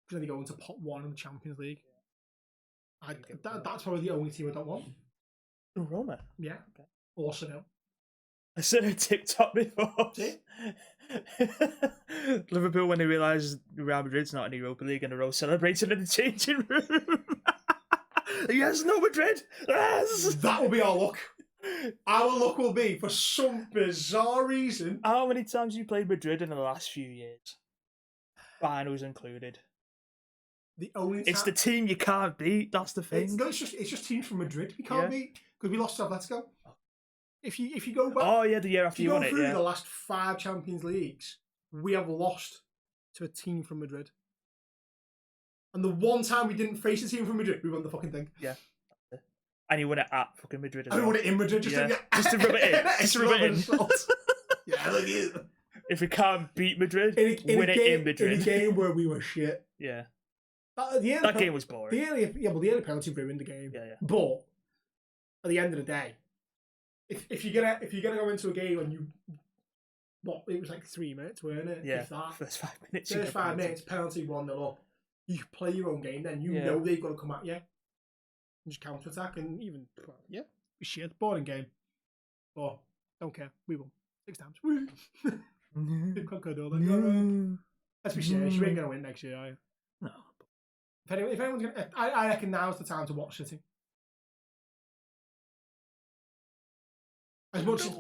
S1: because then they go into pot one in the Champions League. That's probably the only team I don't want.
S2: Roma?
S1: Yeah. Okay. Or Seville.
S2: I said a TikTok before.
S1: See?
S2: Liverpool, when they realised Real Madrid's not in the Europa League, and they're all celebrating in the changing room. Yes, no Madrid! Yes!
S1: That will be our luck. Our luck will be, for some bizarre reason...
S2: How many times have you played Madrid in the last few years? Finals included. It's the team you can't beat, that's the thing.
S1: It's just teams from Madrid we can't beat, because we lost to Atletico. If you go back...
S2: Oh, yeah, the year after you won it,
S1: through the last 5 Champions Leagues, we have lost to a team from Madrid. And the one time we didn't face a team from Madrid, we won the fucking thing.
S2: Yeah. And you won it at fucking Madrid as well.
S1: And we won it in Madrid, just to
S2: rub it in. Just to rub it in.
S1: Yeah, look at you.
S2: If we can't beat Madrid, win it in Madrid.
S1: In a game where we were shit.
S2: Yeah.
S1: That
S2: game was boring.
S1: The early penalty ruined the game.
S2: Yeah.
S1: But at the end of the day, if you're gonna go into a game and it was like 3 minutes, weren't it?
S2: Yeah.
S1: If that.
S2: First 5 minutes.
S1: First 5 minutes, penalty 1-0 up. You play your own game, then you know they've got to come at you. And just counter attack and even shit, boring game. But don't care. We won 6 times. Let's be serious. You ain't gonna win next year, are you?
S2: No.
S1: If anyone's gonna, I reckon now's the time to watch City. As much as it's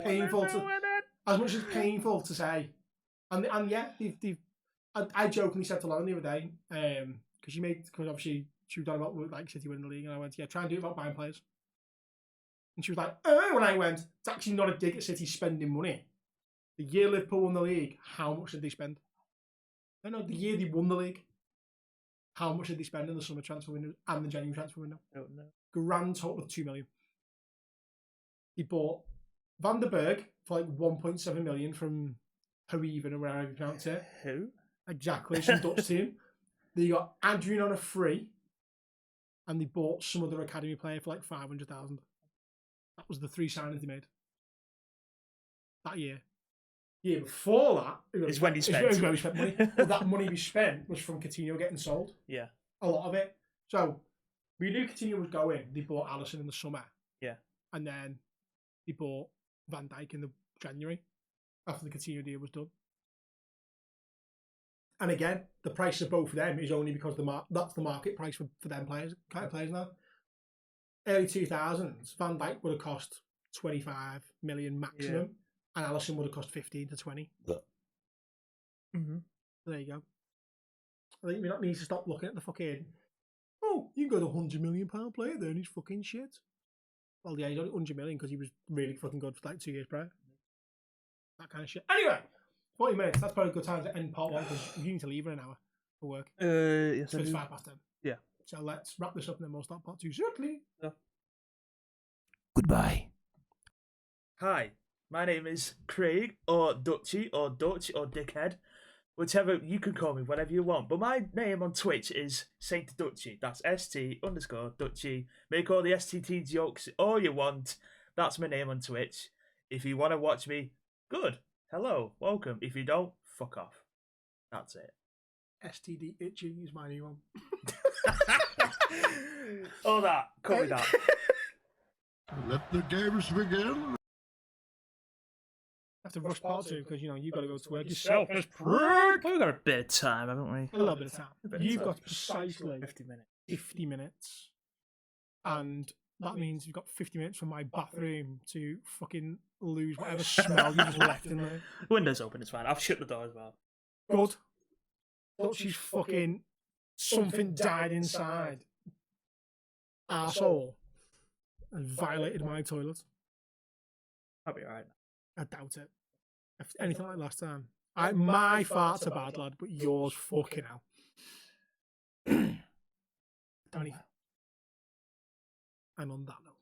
S1: painful to say, and yeah, I jokingly said to Lauren the other day, because obviously she was on about like City winning the league, and I went, try and do it about buying players. And she was like, when I went, it's actually not a dig at City spending money. The year Liverpool won the league, how much did they spend? No, the year they won the league, how much did they spend in the summer transfer window and the January transfer window?
S2: I don't know.
S1: Grand total of 2 million. He bought Van der Berg for like 1.7 million from Hoeven or wherever you pronounce it.
S2: Who?
S1: Exactly, some Dutch team. They got Adrian on a free, and they bought some other academy player for like 500,000. That was the 3 signings they made that year. Year before that
S2: is when he spent.
S1: Is when we spent money. But that money we spent was from Coutinho getting sold.
S2: Yeah.
S1: A lot of it. So we knew Coutinho was going. They bought Alisson in the summer.
S2: Yeah.
S1: And then they bought Van Dijk in the January after the Coutinho deal was done. And again, the price of both of them is only because that's the market price for them players now. Early 2000s, Van Dijk would have cost 25 million maximum, and Alisson would have cost 15 to 20.
S3: Yeah.
S1: Mm-hmm. There you go. I think we don't need to stop looking at the fucking, you got £100 million player there and he's fucking shit. Well, yeah, he's only 100 million because he was really fucking good for like 2 years prior. That kind of shit. Anyway, 40 minutes. That's probably a good time to end part 1 because you need to leave in an hour for work.
S2: Yes,
S1: so it's 5 past 10.
S2: Yeah.
S1: So let's wrap this up and then we'll start part 2 shortly.
S2: Yeah.
S1: Goodbye.
S2: Hi, my name is Craig, or Dutchy, or Dutch, or Dickhead. Whichever, you can call me whatever you want. But my name on Twitch is Saint Dutchy. That's ST_Dutchy. Make all the STT jokes all you want. That's my name on Twitch. If you want to watch me, good. Hello, welcome. If you don't, fuck off. That's it.
S1: STD Itchy is my new one.
S2: Oh, that. Call me that.
S4: Let the games begin.
S1: I have to rush part 2 because, you've got to go to work yourself. We've
S2: got a bit of time, haven't we?
S1: A little bit of time. You've got precisely
S2: 50 minutes.
S1: 50 minutes. And that means you've got 50 minutes from my bathroom to fucking lose whatever smell you just left in there.
S2: Window's open, it's fine. I've shut the door as well.
S1: Good. But she's fucking something died inside. Arsehole. And violated my toilet.
S2: I'll be alright.
S1: I doubt it. If anything like last time. My farts are bad, lad, but yours fucking hell. Danny. And on that note.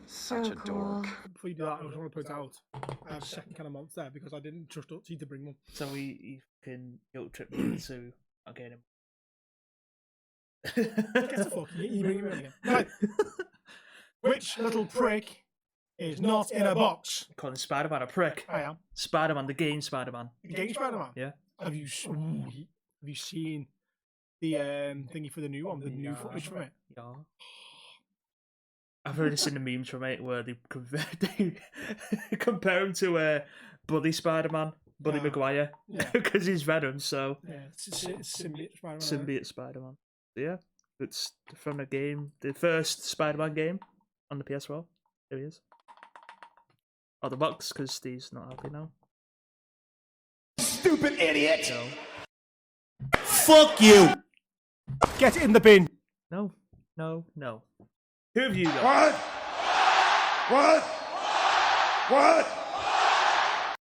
S5: Such a dork.
S1: Before you do that, I just want to point out I have a second can of months there because I didn't trust Dutchy to bring them.
S2: So you can guilt trip me to again him.
S1: Get the fuck, you bring him in again. Right. Which little prick is not in a box?
S2: Calling Spider-Man a prick.
S1: I am.
S2: Spider-Man, the game Spider-Man.
S1: The game Spider-Man?
S2: Yeah.
S1: Have you seen the thingy for the new one, the new footage from it?
S2: Yeah. I've already seen the memes from it where they compare him to Buddy Spider-Man, Buddy Maguire, because he's Venom, so...
S1: Yeah, it's Symbiote Spider-Man.
S2: Symbiote Spider-Man. Yeah, it's from the game, the first Spider-Man game on the PS4. There he is. Oh, the box, because Steve's not happy now.
S3: Stupid idiot!
S2: No.
S3: Fuck you!
S1: Get it in the bin!
S2: No. Who have you got?
S3: What?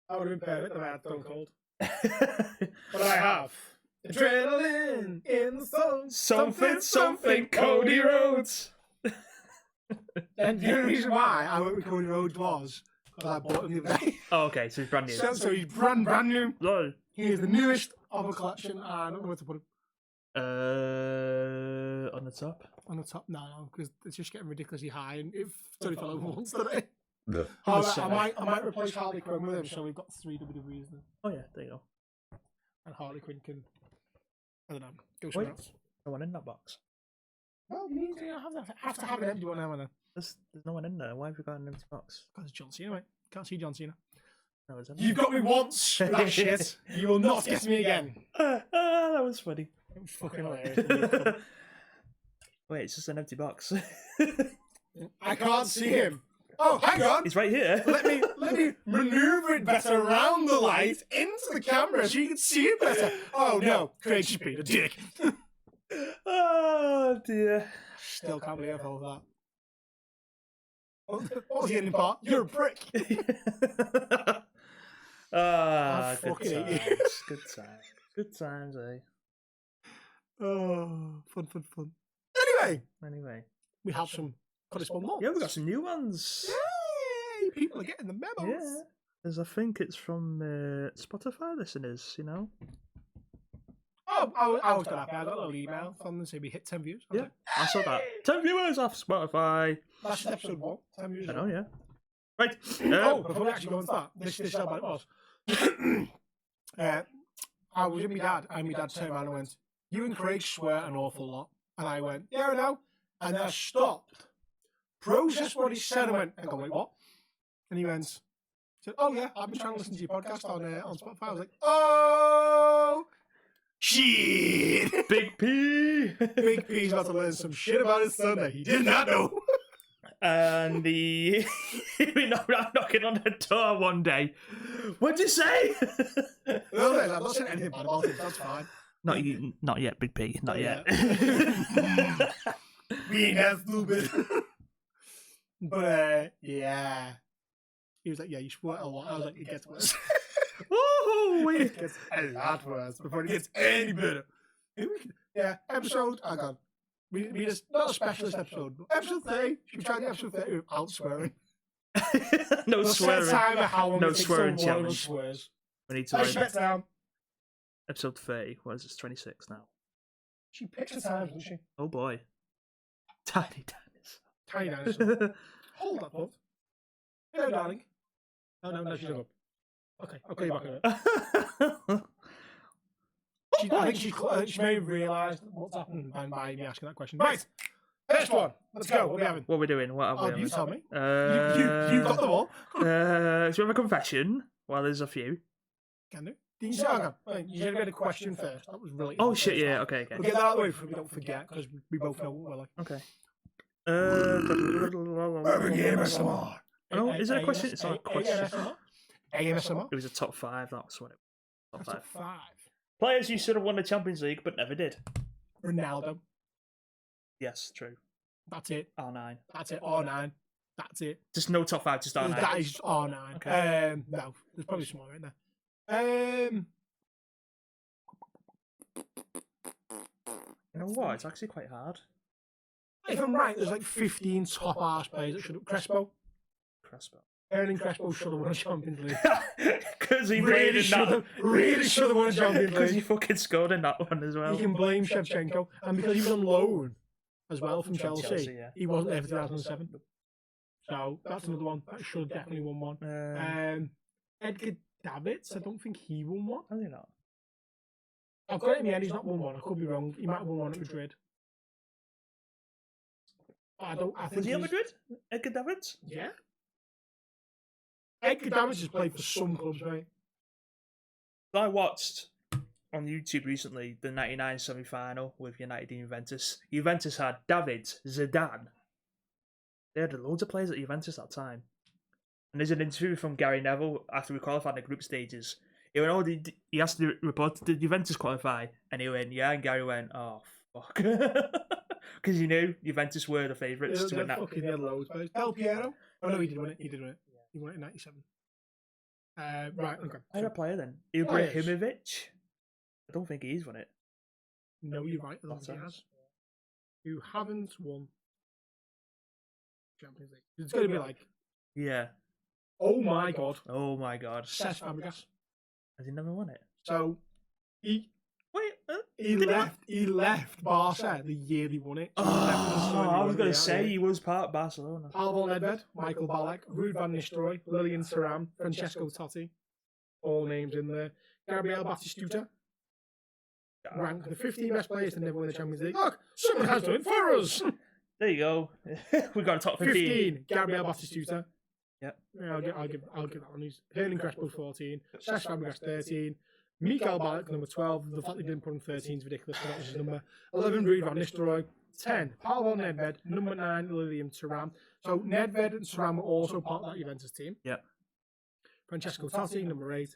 S1: I would have been perfect if I had Stone Cold. But I have adrenaline in the soul.
S2: Something, Cody Rhodes.
S1: And the only reason why I went with Cody Rhodes was because I bought him the other day.
S2: Oh, okay, so he's brand new.
S1: So he's brand new.
S2: Lol.
S1: He is the newest of a collection, and I don't know where to put him.
S2: On the top.
S1: On the top, no, because it's just getting ridiculously high, and it totally fell over once today.
S3: No.
S1: I might replace Harley Quinn with him, so we've got 3 WWEs now.
S2: Oh yeah, there you go.
S1: And Harley Quinn can, I don't know, go somewhere else.
S2: No one in that box.
S1: Well, you need to have to have an empty one now and then.
S2: There's no one in there. Why have you got an empty box?
S1: Because it's John Cena, mate. Can't see John Cena.
S2: No, is
S1: You've got me once with that shit. You will not get me again.
S2: That was funny.
S1: It was fucking hilarious.
S2: Wait, it's just an empty box.
S1: I can't see him. oh, hang on.
S2: He's right here.
S1: let me maneuver it better around the light into the camera so you can see it better. Oh no, Craig's just being a dick.
S2: Oh dear.
S1: Still can't believe I told that. What was the ending part? You're a prick.
S2: Ah, good
S1: fucking hate you.
S2: times. Good times. Good times, eh?
S1: Oh, fun. Anyway, we have some correspondence.
S2: Yeah, we got some new ones.
S1: Yay! People are getting the memos.
S2: Yeah. As I think it's from Spotify listeners, you know.
S1: Oh, I was happy. I got a little email from them saying we hit 10 views.
S2: Yeah, I saw that. 10 viewers off Spotify.
S1: That's just episode 1. 10 views.
S2: I know, yeah. Right.
S1: Before we actually go into that, this is how bad it was. I was with my dad, and my dad turned around and went, "You and Craig swear an awful lot." And I went, "Yeah, I know." And then I stopped, processed what he said, and went, "Hang on, wait, what?" And he said, "Oh yeah, I've been trying to listen to your podcast on Spotify." I was like, "Oh shit!"
S2: Big P.
S1: Big P's about to learn some shit about his son that he did not know.
S2: And he knocked around knocking on the door one day. What'd you say?
S1: No, I'm not saying anything bad about it. That's fine.
S2: Not yet, Big P. Not yet.
S1: Being that stupid. But yeah, he was like, "Yeah, you swear a lot." I was like, "It gets worse."
S2: Oh, wait.
S1: It gets a lot worse before it gets any better. Yeah, episode. I got. We just not a specialist episode, but episode 30. Should we try the episode 30 without swearing?
S2: No swearing.
S1: No
S2: swearing challenge.
S1: Swears.
S2: We need to
S1: She
S2: write
S1: bet down.
S2: episode 30. What is it? 26 now.
S1: She picks the time, doesn't she?
S2: Oh boy. Tiny
S1: Tiny dinosaur. Hold that thought. Hello, darling. No, she's up. Okay, I'll call you back in a minute. I think she may have realised what's happened by me asking that question. Right, next one. Let's go. What are we having?
S2: What are we doing? What have we
S1: You
S2: having?
S1: tell me. You got them all.
S2: So we have a confession. Well, there's a few.
S1: Can do. You said we had a question first. That was really.
S2: Oh shit! Yeah. Okay.
S1: We'll get that out of the way so we don't forget because we both know what we're like.
S2: Okay.
S1: ASMR.
S2: Oh, is it a question? It's not a question.
S1: ASMR.
S2: It was a top 5. That's what it was. Top 5.
S1: 5.
S2: Players who should have won the Champions League but never did.
S1: Ronaldo.
S2: Yes, true.
S1: That's it.
S2: R9.
S1: That's it. R9. That's it.
S2: Just no top 5, just R9.
S1: That is R9.
S2: Okay.
S1: No, there's probably some more in there.
S2: You know what? It's actually quite hard.
S1: If I'm right, there's like 15 top arse players that should have. Crespo. Erling Crespo should have won a Champions League.
S2: Because he
S1: Really should have won a Champions
S2: Because he
S1: League.
S2: fucking scored in that one as well.
S1: You can blame Shevchenko, and because he was on loan as well from
S2: Chelsea,
S1: Chelsea,
S2: yeah.
S1: he wasn't there for 2007. So that's another one that should have definitely won one. Edgar Davids, I don't think he won one.
S2: I think not.
S1: I've got it in the end, he's not won one. I could be wrong. He might have won one at Madrid. I think
S2: Was he at Madrid? Edgar Davids?
S1: Yeah. Edgar Davids has played for some clubs, mate.
S2: I watched on YouTube recently the 99 semi-final with United and Juventus. Juventus had Davids, Zidane. They had loads of players at Juventus at that time. And there's an interview from Gary Neville after we qualified in the group stages. He went, "Oh, he asked the reporter, did Juventus qualify?" And he went, "Yeah." And Gary went, "Oh, fuck." Because he knew Juventus were the favourites to win that.
S1: Fucking had loads. Del Piero? Oh no, he did win it. He did win it. He won it in 97. Right, okay.
S2: I had a player then.
S1: Players.
S2: Ibrahimovic. I don't think he's won it.
S1: No, you're right. I don't think he has. You haven't won Champions League. It's going to be like,
S2: Yeah.
S1: oh my god,
S2: Oh my god.
S1: Cesc Fabregas.
S2: Has he never won it?
S1: So he
S2: Wait.
S1: he left Barca the year they won it. So he
S2: Oh,
S1: left as soon as he
S2: I was
S1: won
S2: going
S1: it,
S2: to say
S1: yeah.
S2: he was part of Barcelona.
S1: Alvaro Nedved, Michael Ballack, Ruud van Nistelrooy, Lilian Thuram, Francesco Totti, all names in there. Gabriel Batistuta ranked the 15 best players to never win the Champions League. Look, someone has done it for us.
S2: There you go. We got a top 15.
S1: 15, Gabriel Batistuta.
S2: Yep.
S1: Yeah, I'll give that one. He's Erling Crespo 14, Cesc Fabregas 13, Mikael Ballack number 12. The fact they didn't put him 13 is ridiculous. So that was his number 11. Ruud van Nistelrooy, 10, Paolo Nedved. Number 9, Lilium Thuram. So Nedved and Thuram were also part of that Juventus team.
S2: Yep.
S1: Francesco Totti, number 8.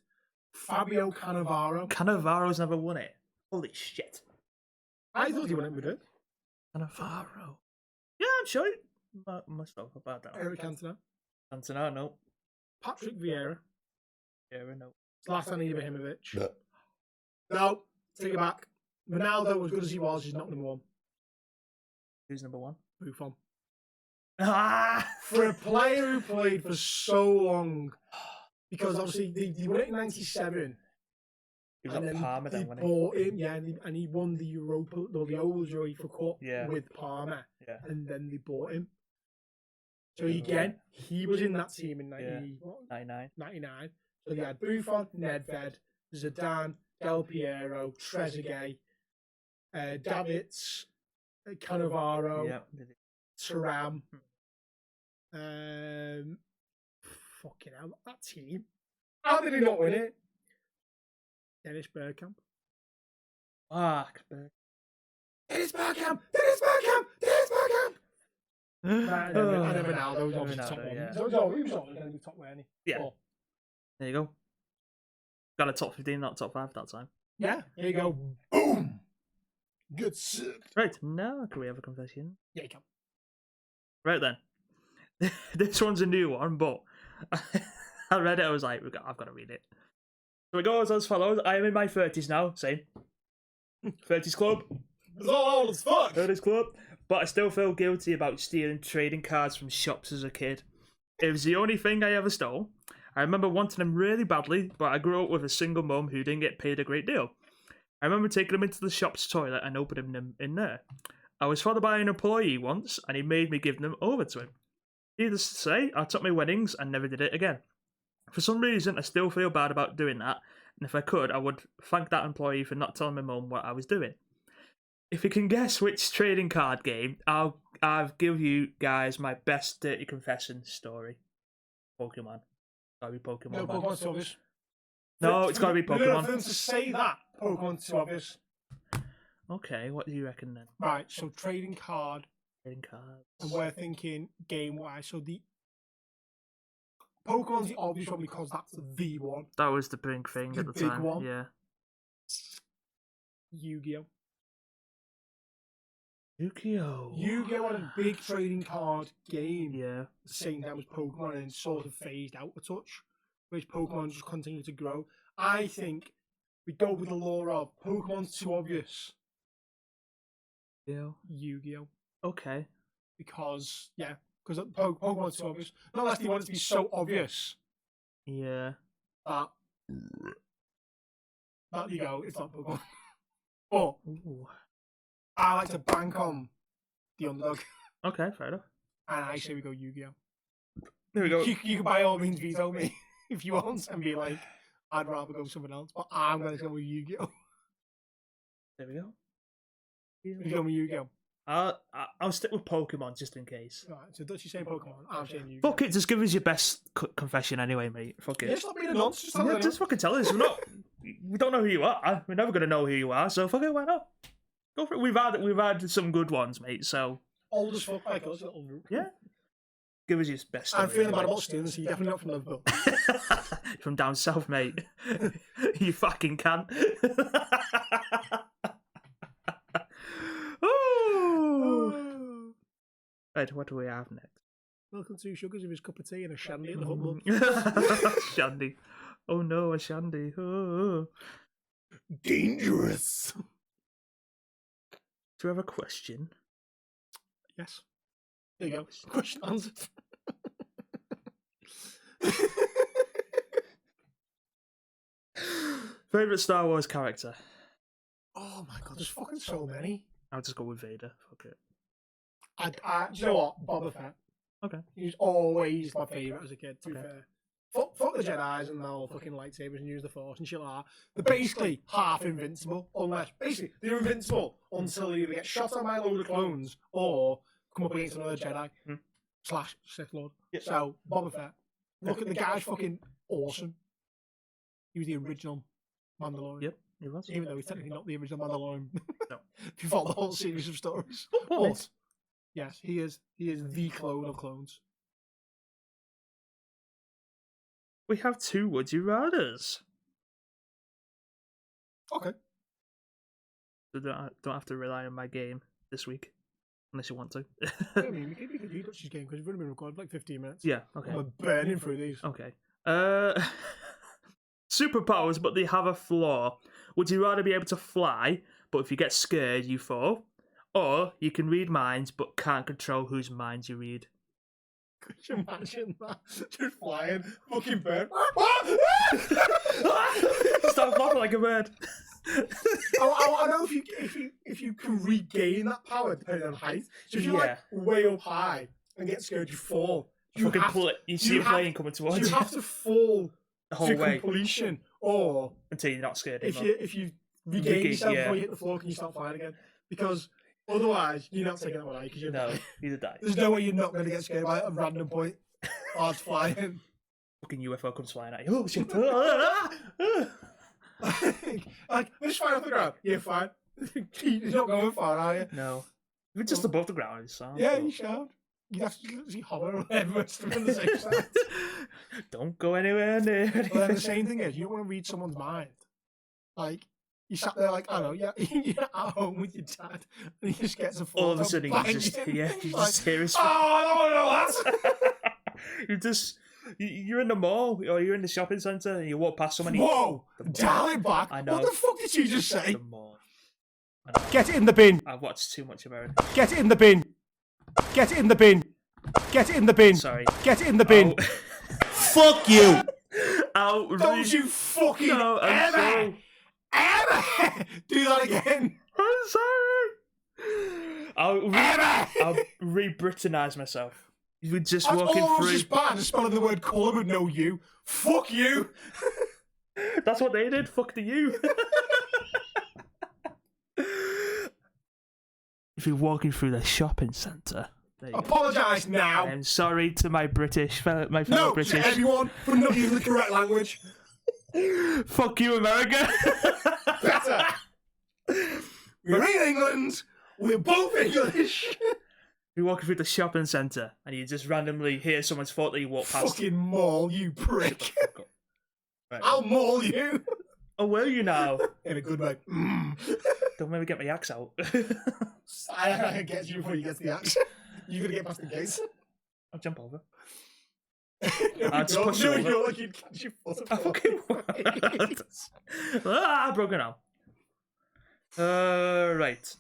S1: Fabio Cannavaro.
S2: Cannavaro's never won it. Holy shit.
S1: I thought he won it with it.
S2: Cannavaro. Yeah, I'm sure. Myself about that.
S1: Eric Cantona.
S2: Cantona, no.
S1: Patrick Vieira.
S2: Vieira, no.
S1: Zlatan Ibrahimovic. No, take it back. Ronaldo, as good as he was, he's not number 1.
S2: Who's number 1?
S1: Buffon.
S2: Ah!
S1: For a player who played for so long, because obviously they won it in 97.
S2: He was at Parma then, wasn't he?
S1: Bought him, yeah, and he won the the old UEFA Cup with Parma, and then they bought him. So again, he was in that team in 99. So they had Buffon, Nedved, Zidane, Del Piero, Trezeguet, Davids, Cannavaro, Thuram. Fucking hell, that team. How did he not win it? Dennis Bergkamp.
S2: Fuck.
S1: Dennis Bergkamp! Dennis Bergkamp! Dennis Bergkamp! And then Ronaldo was obviously top one.
S2: Yeah.
S1: So he was always going to be top one, wasn't he?
S2: Yeah.
S1: But,
S2: there you go. Got a top 15, not top 5 that time.
S1: yeah, there you go. Boom! Good shit.
S2: Right, now can we have a confession?
S1: Yeah, you can.
S2: Right then. This one's a new one, but I read it, I was like, I've got to read it. So it goes as follows. I am in my 30s now, same. 30s club.
S1: It's all old as fuck.
S2: 30s club. But I still feel guilty about stealing trading cards from shops as a kid. It was the only thing I ever stole. I remember wanting them really badly, but I grew up with a single mum who didn't get paid a great deal. I remember taking them into the shop's toilet and opening them in there. I was followed by an employee once, and he made me give them over to him. Needless to say, I took my winnings and never did it again. For some reason, I still feel bad about doing that, and if I could, I would thank that employee for not telling my mum what I was doing. If you can guess which trading card game, I'll give you guys my best dirty confession story. Pokemon. Gotta be Pokemon.
S1: No, Pokemon's too obvious.
S2: No, it's gotta be Pokemon.
S1: No, for them to say that, Pokemon's too obvious.
S2: Okay, what do you reckon then?
S1: Right, so trading card,
S2: Trading cards.
S1: and we're thinking game-wise. So the Pokemon's the obvious one because that's the one.
S2: That was the big thing
S1: The
S2: at the
S1: big
S2: time.
S1: one.
S2: Yeah.
S1: Yu-Gi-Oh!
S2: Yu-Gi-Oh!
S1: Yu-Gi-Oh! Had a big trading card game.
S2: Yeah.
S1: At the same time as Pokemon, and sort of phased out a touch, which Pokemon just continued to grow. I think we go with the law of Pokemon's too obvious.
S2: Yeah.
S1: Yu-Gi-Oh!
S2: Okay.
S1: Because Pokemon's too obvious. Not unless they want it to be so obvious
S2: Yeah.
S1: that you go, it's not Pokemon. But
S2: Ooh.
S1: I like to bank on the underdog,
S2: Okay, fair enough.
S1: and I say we go Yu-Gi-Oh!
S2: There we go.
S1: You can by all means veto me if you want and be like, I'd rather go someone else, but I'm going to go with Yu-Gi-Oh!
S2: There we go.
S1: You go with Yu-Gi-Oh!
S2: I'll stick with Pokemon just in case.
S1: Right, so Dutchy saying Pokemon, I'm saying Yu-Gi-Oh!
S2: Fuck it, just give us your best confession anyway, mate. Fuck it.
S1: Yeah, stop being a nonce. Just tell
S2: Yeah,
S1: us
S2: just fucking tell us. We don't know who you are. We're never gonna know who you are. So fuck it, why not? Go for it. We've had some good ones, mate. So
S1: old as fuck like us.
S2: yeah, give us your best.
S1: I'm
S2: story.
S1: feeling bad about stealing, so you're definitely not from Liverpool.
S2: From down south, mate. You fucking can't. Ooh. Right, what do we have next?
S1: Welcome to Sugars with his cup of tea and a shandy at the football.
S2: Shandy. Oh no, a shandy. Oh.
S1: Dangerous.
S2: Do you have a question?
S1: Yes. There you go. Question answered.
S2: Favorite Star Wars character?
S1: Oh my god, there's fucking so many.
S2: I'll just go with Vader. Fuck it.
S1: Do you know what? Boba Fett.
S2: Okay.
S1: He was always my favourite as a kid, to be fair. Fuck the Jedi's and all fucking lightsabers and use the Force and shit like that. They're basically half invincible, unless, basically, they're invincible until they either get shot at by a load of clones or come up against another Jedi / Sith Lord. Yeah. So, Boba Fett. Look at the guy's fucking awesome. He was the original Mandalorian.
S2: Yep, he was.
S1: Even though he's technically not the original Mandalorian.
S2: No.
S1: If you follow the whole series of stories.
S2: What?
S1: But, yes, he is the clone of clones.
S2: We have 2 Would You Rathers.
S1: Okay.
S2: So don't have to rely on my game this week, unless you want to.
S1: I mean, we could do Dutchy's game because we've only been recording for like 15 minutes.
S2: Yeah, okay.
S1: We're burning through these.
S2: Okay. Superpowers, but they have a flaw. Would you rather be able to fly, but if you get scared, you fall? Or you can read minds, but can't control whose minds you read?
S1: Could you imagine that? Just flying, fucking bird.
S2: Stop laughing like a bird.
S1: I know if you can regain that power depending on height. So if you're like way up high and get scared, you fall. You
S2: see a plane coming towards you.
S1: You have to fall
S2: The whole
S1: to
S2: way
S1: completion, or
S2: until you're not scared
S1: if
S2: anymore.
S1: you regain yourself before you hit the floor, can you start flying again? Because otherwise, you're not taking that one out. Because
S2: No, you'd die.
S1: there's no way you're not going to get scared by a random point. Hard flying.
S2: Fucking UFO comes flying at you. Oh shit!
S1: Like, just flying off the ground. Yeah, fine. You're not going far, are you?
S2: No, if it's just above the ground, it's sound.
S1: Yeah, you should. You'd have to literally hover everywhere to be on the safe side.
S2: Don't go anywhere near.
S1: But then the same thing is, you don't want to read someone's mind. Like, you sat there like, I don't know, you're at home with your dad, and he just gets a phone.
S2: All of a sudden, you just hear his.
S1: Oh, I don't want to know that.
S2: You're in the mall or you're in the shopping centre and you walk past someone.
S1: Whoa! Dial it back.
S2: I know.
S1: What the fuck did you just say?
S2: The mall.
S1: Get it in the bin.
S2: I've watched too much American.
S1: Get it in the bin. Get it in the bin. Get it in the bin.
S2: Sorry.
S1: Get it in the bin.
S3: Fuck you!
S1: Don't you fucking ever do that again.
S2: I'm sorry. I'll re-Britanize myself. You just walking through.
S1: Just bad spelling the word colour with no U. Fuck you.
S2: That's what they did. Fuck the you. If you're walking through the shopping centre.
S1: Apologise now.
S2: I'm sorry to my fellow British.
S1: To everyone for not using the correct language.
S2: Fuck you, America.
S1: Better. We're in England. We're both English.
S2: You're walking through the shopping centre and you just randomly hear someone's thought that you walk past.
S1: Fucking maul, you prick.
S2: Right.
S1: I'll maul you.
S2: Oh, will you now?
S1: In a good way.
S2: Don't make me get my axe out.
S1: I get you before you get to the axe. You're going to get past the gates.
S2: I'll jump over.
S1: No,
S2: I'll just push you over.
S1: you're like you'd catch your foot.
S2: I fucking broken arm. Right.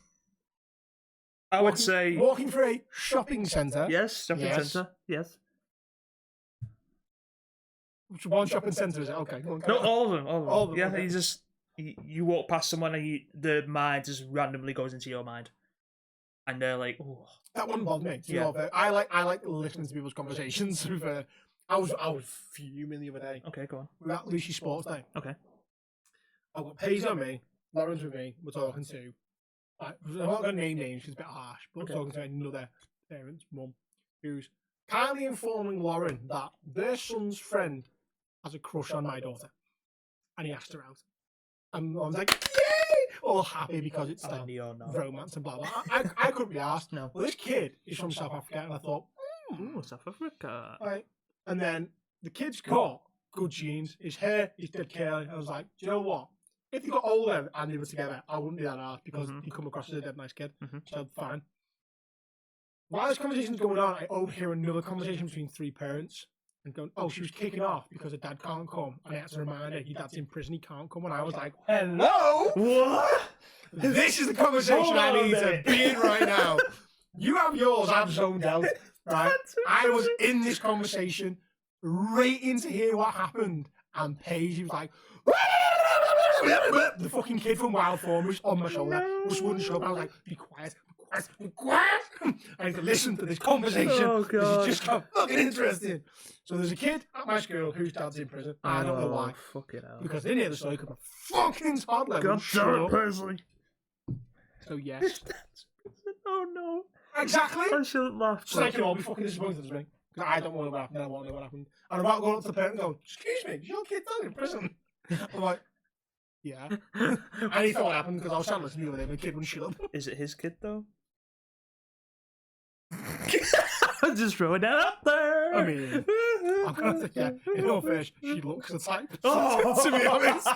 S2: I would say
S1: walking through a shopping centre.
S2: yes, shopping centre. Yes.
S1: Which one shopping centre is it? Okay. Go on,
S2: No, all of them.
S1: All of them,
S2: Yeah,
S1: okay.
S2: you just you walk past someone and the mind just randomly goes into your mind, and they're like, "Oh,
S1: that wouldn't bother me.
S2: Yeah.
S1: I like listening to people's conversations. With, I was fuming the other day.
S2: okay, go on."
S1: We were at Lucy Sports Day.
S2: Okay.
S1: I've got Paige on me, Lauren's with me. We're talking to. I'm not going to name names because it's a bit harsh, but
S2: Okay.
S1: we're talking to another parent's mum who's kindly informing Lauren that their son's friend has a crush on my daughter, and he asked her out. And I was like, yay! All happy because it's
S2: And you're not.
S1: romance and blah blah. I couldn't be asked.
S2: No.
S1: Well, this kid is from South Africa, and I thought,
S2: Ooh, South Africa.
S1: right. And then the kid's got good genes. His hair is dead curly. I was like, do you know what? If they got older and they were together, I wouldn't be that hard because he come across as a dead nice kid. So fine. While this conversation's going on, I overhear another conversation between 3 parents and going, oh, she was kicking off because her dad can't come. And I had to remind her, your dad's in prison, he can't come. And I was like, hello?
S2: What?
S1: This is the conversation
S2: Hold
S1: I
S2: on a
S1: need to
S2: minute.
S1: be in right now. You have yours, I've zoned out. Right? I was in this conversation, waiting to hear what happened. And Paige, he was like, the fucking kid from Wild Form was on my shoulder, just wouldn't shut up. I was like, be quiet, be quiet, be quiet. I need to listen to this conversation.
S2: Oh,
S1: This
S2: God.
S1: is just got fucking interesting. So there's a kid at my school whose dad's in prison. I don't know why.
S2: Fucking hell.
S1: Because they near the story because my fucking toddler
S2: God
S1: wouldn't shut
S2: damn it,
S1: up.
S2: Persley.
S1: So yes.
S2: Oh no.
S1: Exactly.
S2: I shouldn't laugh.
S1: So they can all be fucking disappointed as me. Because I don't want to know what happened, I want to know what happened. And I'm about going up to the parent and going, excuse me, is your kid down in prison? I'm like, Yeah. And he thought what happened because I was trying to listen to you and the kid wouldn't shut up.
S2: Is it his kid though? I'm just throwing that out there.
S1: I mean, I'm gonna say, yeah, in all fairness, she looks the type.
S2: Oh.
S1: To be honest.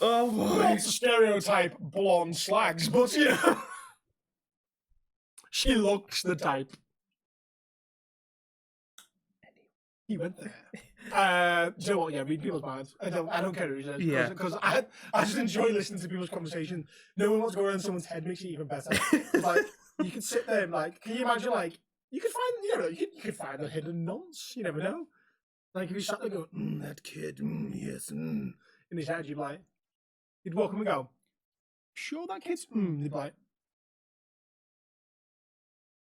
S2: Oh boy.
S1: Not stereotype blonde slags, but you know. She looks the type. He went there. Do you know what? Yeah, read people's minds. I don't care who it is.
S2: Yeah.
S1: Because I just enjoy listening to people's conversation. Knowing what's going on in someone's head makes it even better. It's like, you could sit there and like, can you imagine like, you could find, you know, you could find a hidden nonce. You never know. Like if you sat there going, that kid, yes, in his head, you'd be like, you'd walk him and go, sure that kid's, You'd be like,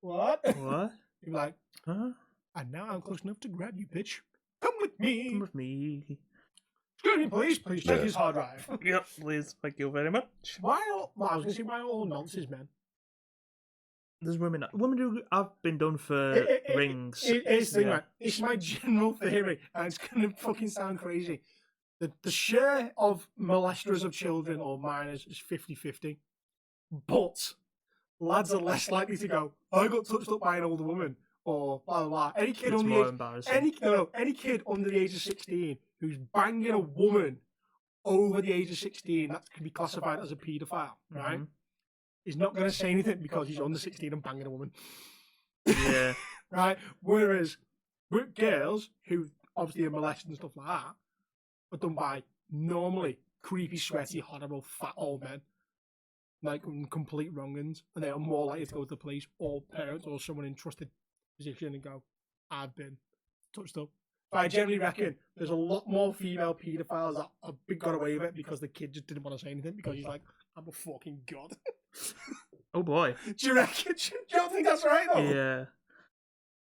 S1: what?
S2: What?
S1: You'd be like,
S2: Huh?
S1: and now I'm close enough to grab you, bitch. Come with me.
S2: Come with me.
S1: Excuse me, please check his hard drive.
S2: Yep, please. Thank you very much.
S1: Why all, well, I was going to say, why all nonsense, men?
S2: There's women. Women who have been done for rings.
S1: It's the thing,
S2: Yeah.
S1: man. It's my general theory, and it's going to fucking sound crazy. The share of molesters of children or minors is 50-50. But lads are less likely to go, I got touched up by an older woman, or blah, blah, blah. Any kid
S2: It's
S1: under the
S2: more
S1: age,
S2: embarrassing.
S1: any kid under the age of 16 who's banging a woman over the age of 16, that can be classified as a paedophile, right?
S2: Mhm.
S1: He's not going to say anything because he's under 16 and banging a woman.
S2: Yeah.
S1: Right? Whereas with girls who obviously are molested and stuff like that are done by normally creepy, sweaty, horrible, fat old men, like complete wrong'uns, and they are more likely to go to the police or parents or someone in trusted position and go, I've been touched up. But I generally reckon there's a lot more female paedophiles that have got away with it because the kid just didn't want to say anything because he's like, I'm a fucking god.
S2: Oh boy.
S1: Do you reckon? Do you not think that's right though?
S2: Yeah.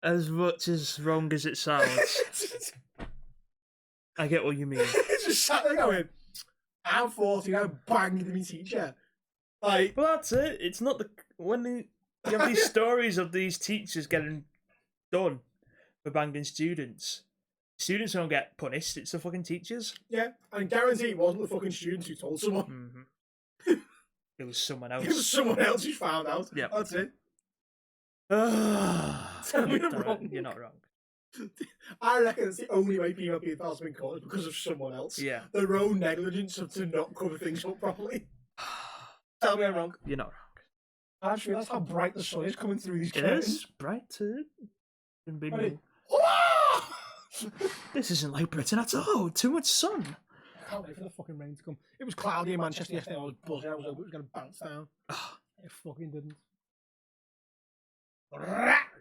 S2: As much as wrong as it sounds, I get what you mean.
S1: It's just sat there going, I'm 14, I banged my teacher. Like,
S2: Well, that's it. It's not the you have these stories of these teachers getting done for banging students. Students don't get punished. It's the fucking teachers.
S1: yeah, and guarantee it wasn't the fucking students who told someone.
S2: Mm-hmm. It was someone
S1: It was
S2: else.
S1: someone else who found out.
S2: Yeah.
S1: That's it.
S2: Tell
S1: me I'm wrong.
S2: You're not wrong.
S1: I reckon it's the only way female pedophiles have been caught is because of someone else.
S2: Yeah.
S1: Their own negligence to not cover things up properly. Tell me I'm wrong.
S2: You're not wrong.
S1: I just realised how bright the sun is coming through these
S2: It
S1: curtains.
S2: is bright too.
S1: Ready?
S2: This isn't like Britain at all. Too much sun.
S1: I can't wait for the fucking rain to come. It was cloudy in Manchester yesterday. I was buzzing. I was hoping it was going to bounce down. It fucking didn't.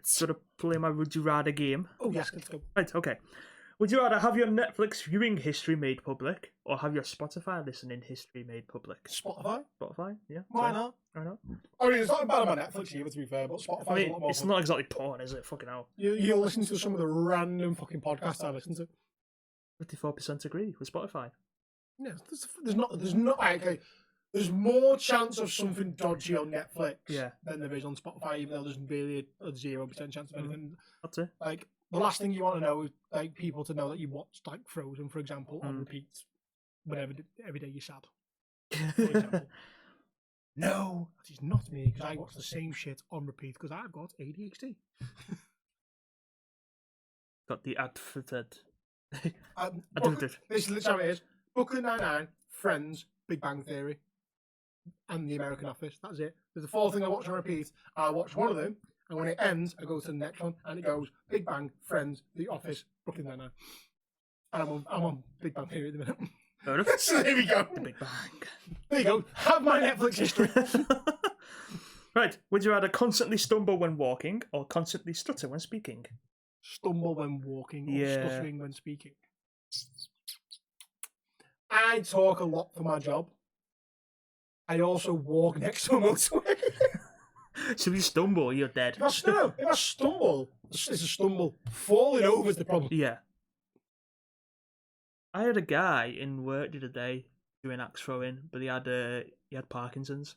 S2: Sort of play my Would You Rather game.
S1: Oh, yes, let's go.
S2: Right, okay. Would you rather have your Netflix viewing history made public or have your Spotify listening history made public?
S1: Spotify?
S2: Spotify, yeah.
S1: Why
S2: sorry.
S1: not?
S2: I know.
S1: I mean, it's not bad on my Netflix either, to be fair, but Spotify's
S2: I
S1: a
S2: mean,
S1: lot more
S2: it's
S1: fun.
S2: not exactly porn, is it? Fucking hell.
S1: You'll listen to some of the random fucking podcasts I listen to.
S2: 54% agree with Spotify.
S1: Yeah, there's not okay. There's more chance of something dodgy on Netflix
S2: Yeah.
S1: than there is on Spotify, even though there's really a 0% chance of anything.
S2: That's it.
S1: Like the last thing you want to know is like people to know that you watched like Frozen, for example, on repeat whenever every day you're sad. For example. No, that is not me because I watch the same shit on repeat because I've got ADHD.
S2: Got the ad for that.
S1: This is literally how it is. Brooklyn Nine-Nine, Friends, Big Bang Theory, and The American Office. That's it. There's a fourth thing I watch on repeat. I watch one of them, and when it ends, I go to the next one, and it goes Big Bang, Friends, The Office, Brooklyn Nine-Nine. And I'm on Big Bang Theory at the minute.
S2: Fair enough.
S1: So there we go.
S2: The Big Bang.
S1: There you go. Have my Netflix history.
S2: Right. Would you rather constantly stumble when walking or constantly stutter when speaking?
S1: Stumble when walking or
S2: Yeah.
S1: stuttering when speaking. I talk a lot for my job. I also walk next to a motorway.
S2: So if you stumble, you're dead.
S1: If I stumble, it's a stumble. Falling over is the problem.
S2: Yeah. I had a guy in work the other day doing axe throwing, but he had Parkinson's.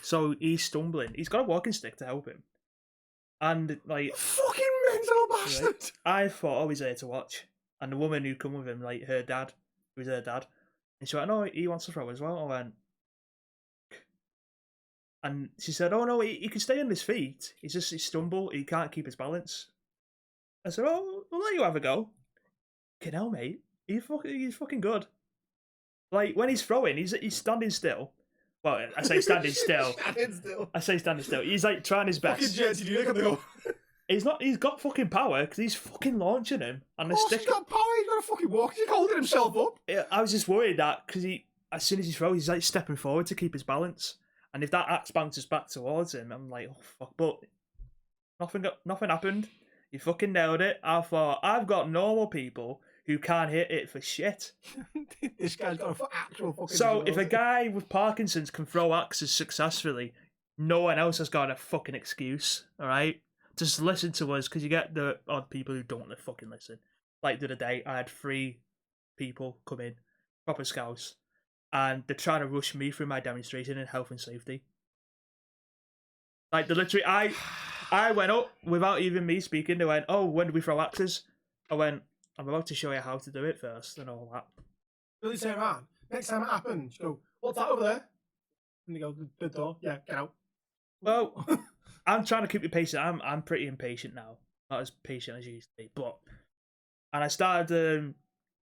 S2: So he's stumbling. He's got a walking stick to help him. And like
S1: Fucking mental bastard.
S2: I thought, oh, he's there to watch. And the woman who come with him, like her dad, He was her dad. And she went, no, he wants to throw as well. I went, and she said, oh no, he can stay on his feet. He stumble. He can't keep his balance. I said, oh, we'll let you have a go. Fucking hell, mate. He's fucking good. Like, when he's throwing, he's standing still. Well, I say standing still. I say standing still. He's like trying his best.
S1: Fucking Jets, you look at the goal.
S2: He's got fucking power because he's fucking launching him. And the stick.
S1: He's got power, he's got a fucking walk, he's holding himself up.
S2: I was just worried that because as soon as he throws, he's like stepping forward to keep his balance. And if that axe bounces back towards him, I'm like, oh fuck. But nothing happened. He fucking nailed it. I thought, I've got normal people who can't hit it for shit.
S1: This guy's got an actual fucking...
S2: So if a guy with Parkinson's can throw axes successfully, no one else has got a fucking excuse, alright? Just listen to us, because you get the odd people who don't fucking listen. Like the other day, I had 3 people come in, proper scouts, and they're trying to rush me through my demonstration in health and safety. Like, I went up without even me speaking. They went, oh, when do we throw axes? I went, I'm about to show you how to do it first and all that.
S1: Really turn around. Next time it happens, go, what's that over there? And they go, the door. Yeah, get out.
S2: Well, I'm trying to keep you patient. I'm pretty impatient now. Not as patient as you used to be. And I started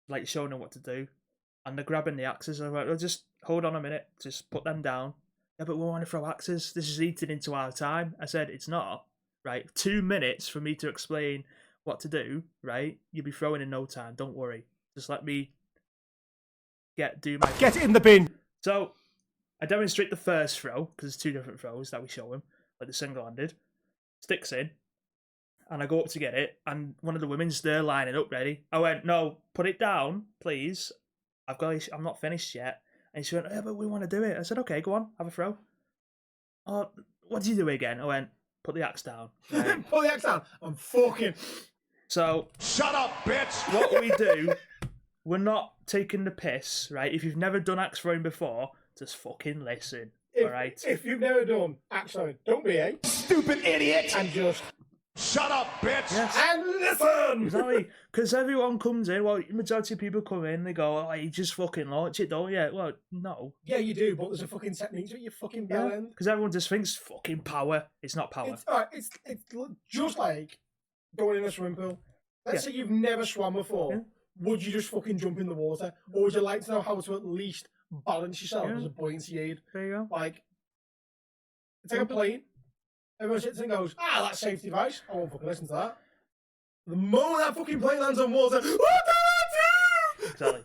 S2: like showing them what to do. And they're grabbing the axes. I went, well, just hold on a minute. Just put them down. Yeah, but we want to throw axes. This is eating into our time. I said, it's not. Right? 2 minutes for me to explain what to do, right? You'll be throwing in no time. Don't worry. Just let me get it
S1: in the bin.
S2: So I demonstrate the first throw because there's 2 different throws that we show him, like the single-handed. Sticks in, and I go up to get it, and one of the women's there lining up ready. I went, no, put it down, please. I'm not finished yet. And she went, yeah, but we want to do it. I said, okay, go on, have a throw. Oh, what did you do again? I went, put the axe down. Right.
S1: Put the axe down. I'm fucking...
S3: So... Shut up, bitch!
S2: What we do, we're not taking the piss, right? If you've never done axe throwing before, just fucking listen, alright?
S1: If you've never done axe throwing, don't be a
S3: stupid idiot!
S1: And just...
S3: Shut up, bitch!
S2: Yes.
S1: And listen!
S2: Exactly. Because everyone comes in, well, majority of people come in, they go, oh, you just fucking launch it, don't you? Well, no.
S1: Yeah, you do, but there's a fucking technique to it, you fucking bell end.
S2: Because everyone just thinks fucking power. It's not power.
S1: It's just like going in a swimming pool. Let's say you've never swam before. Yeah. Would you just fucking jump in the water? Or would you like to know how to at least balance yourself as a buoyancy aid?
S2: There you go.
S1: Like, it's like a plane. Everyone sits and goes, that's safety advice. I won't fucking listen to that. The moment that fucking plane lands on water, what do I do?
S2: Exactly.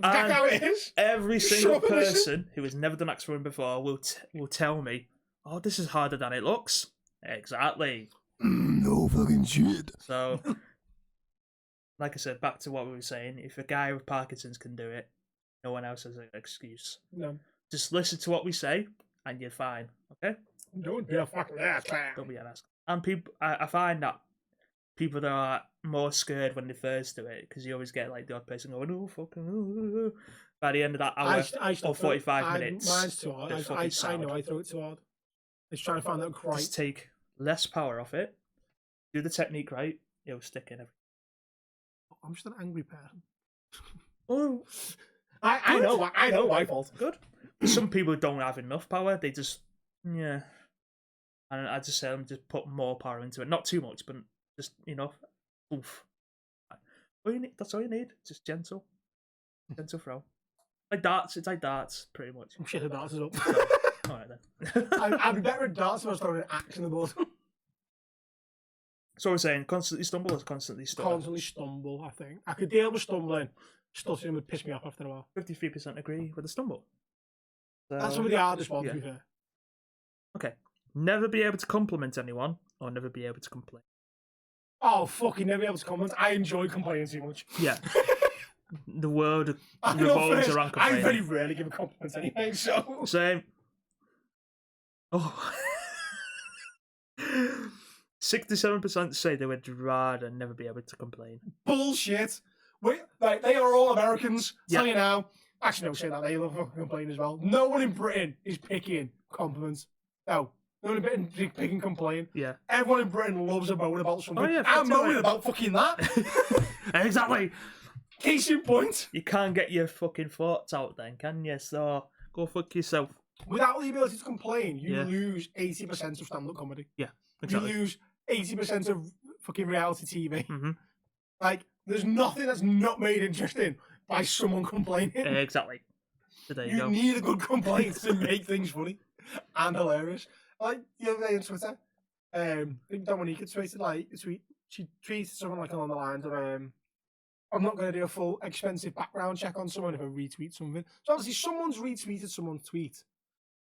S1: That's how it is.
S2: Every single person who has never done axe throwing before will tell me, oh, this is harder than it looks. Exactly.
S3: No fucking shit.
S2: So, like I said, back to what we were saying, if a guy with Parkinson's can do it, no one else has an excuse.
S1: No.
S2: Just listen to what we say, and you're fine, okay?
S1: Don't be a fucking ass.
S2: Don't be an ass. And people, I find that people that are more scared when they first do it, because you always get like the odd person going, oh, fucking, by the end of that hour or 45 minutes.
S1: Mine's too hard. I know I throw it too hard. I was trying to find that right.
S2: Just take less power off it, do the technique right, it'll stick in everything.
S1: I'm just an angry person.
S2: Oh,
S1: I know my fault.
S2: Good. Some people don't have enough power, they just, yeah. And I just say them just put more power into it. Not too much, but just enough. Oof. That's all you need. Just gentle. Gentle throw. Like darts. It's like darts, pretty much.
S1: I'm shit at darts as well.
S2: Alright then.
S1: I'd be better at darts if I was throwing an axe in the board.
S2: So we're saying constantly stumble or constantly stutter?
S1: Constantly stumble, I think. I could deal with stumbling. Stuttering would piss me off after a while.
S2: 53% agree with the stumble. So,
S1: that's some of the hardest ones, to be fair.
S2: Okay. Never be able to compliment anyone or never be able to complain.
S1: Oh, fucking never be able to compliment. I enjoy complaining too much.
S2: Yeah. The world revolves around complaining.
S1: I very rarely give a compliment anyway, so...
S2: Same. Oh. 67% say they would rather never be able to complain.
S1: Bullshit. They are all Americans. Tell you now. Actually, no, say that. They love fucking complain as well. No one in Britain is picking compliments. No. No one in Britain is picking complain.
S2: Yeah.
S1: Everyone in Britain loves a moan about something.
S2: Oh, yeah,
S1: I'm moaning about fucking that.
S2: Exactly.
S1: Case in point.
S2: You can't get your fucking thoughts out then, can you? So go fuck yourself.
S1: Without the ability to complain, you
S2: Yeah.
S1: lose 80% of stand-up comedy.
S2: Yeah, exactly.
S1: You lose 80% of fucking reality TV.
S2: Mm-hmm.
S1: Like, there's nothing that's not made interesting by someone complaining.
S2: Exactly. So there you
S1: You
S2: go.
S1: need a good complaint to make things funny and hilarious. Like the other day on Twitter, I think Dominica tweeted she tweeted something like along the lines of I'm not going to do a full expensive background check on someone if I retweet something. So obviously someone's retweeted someone's tweet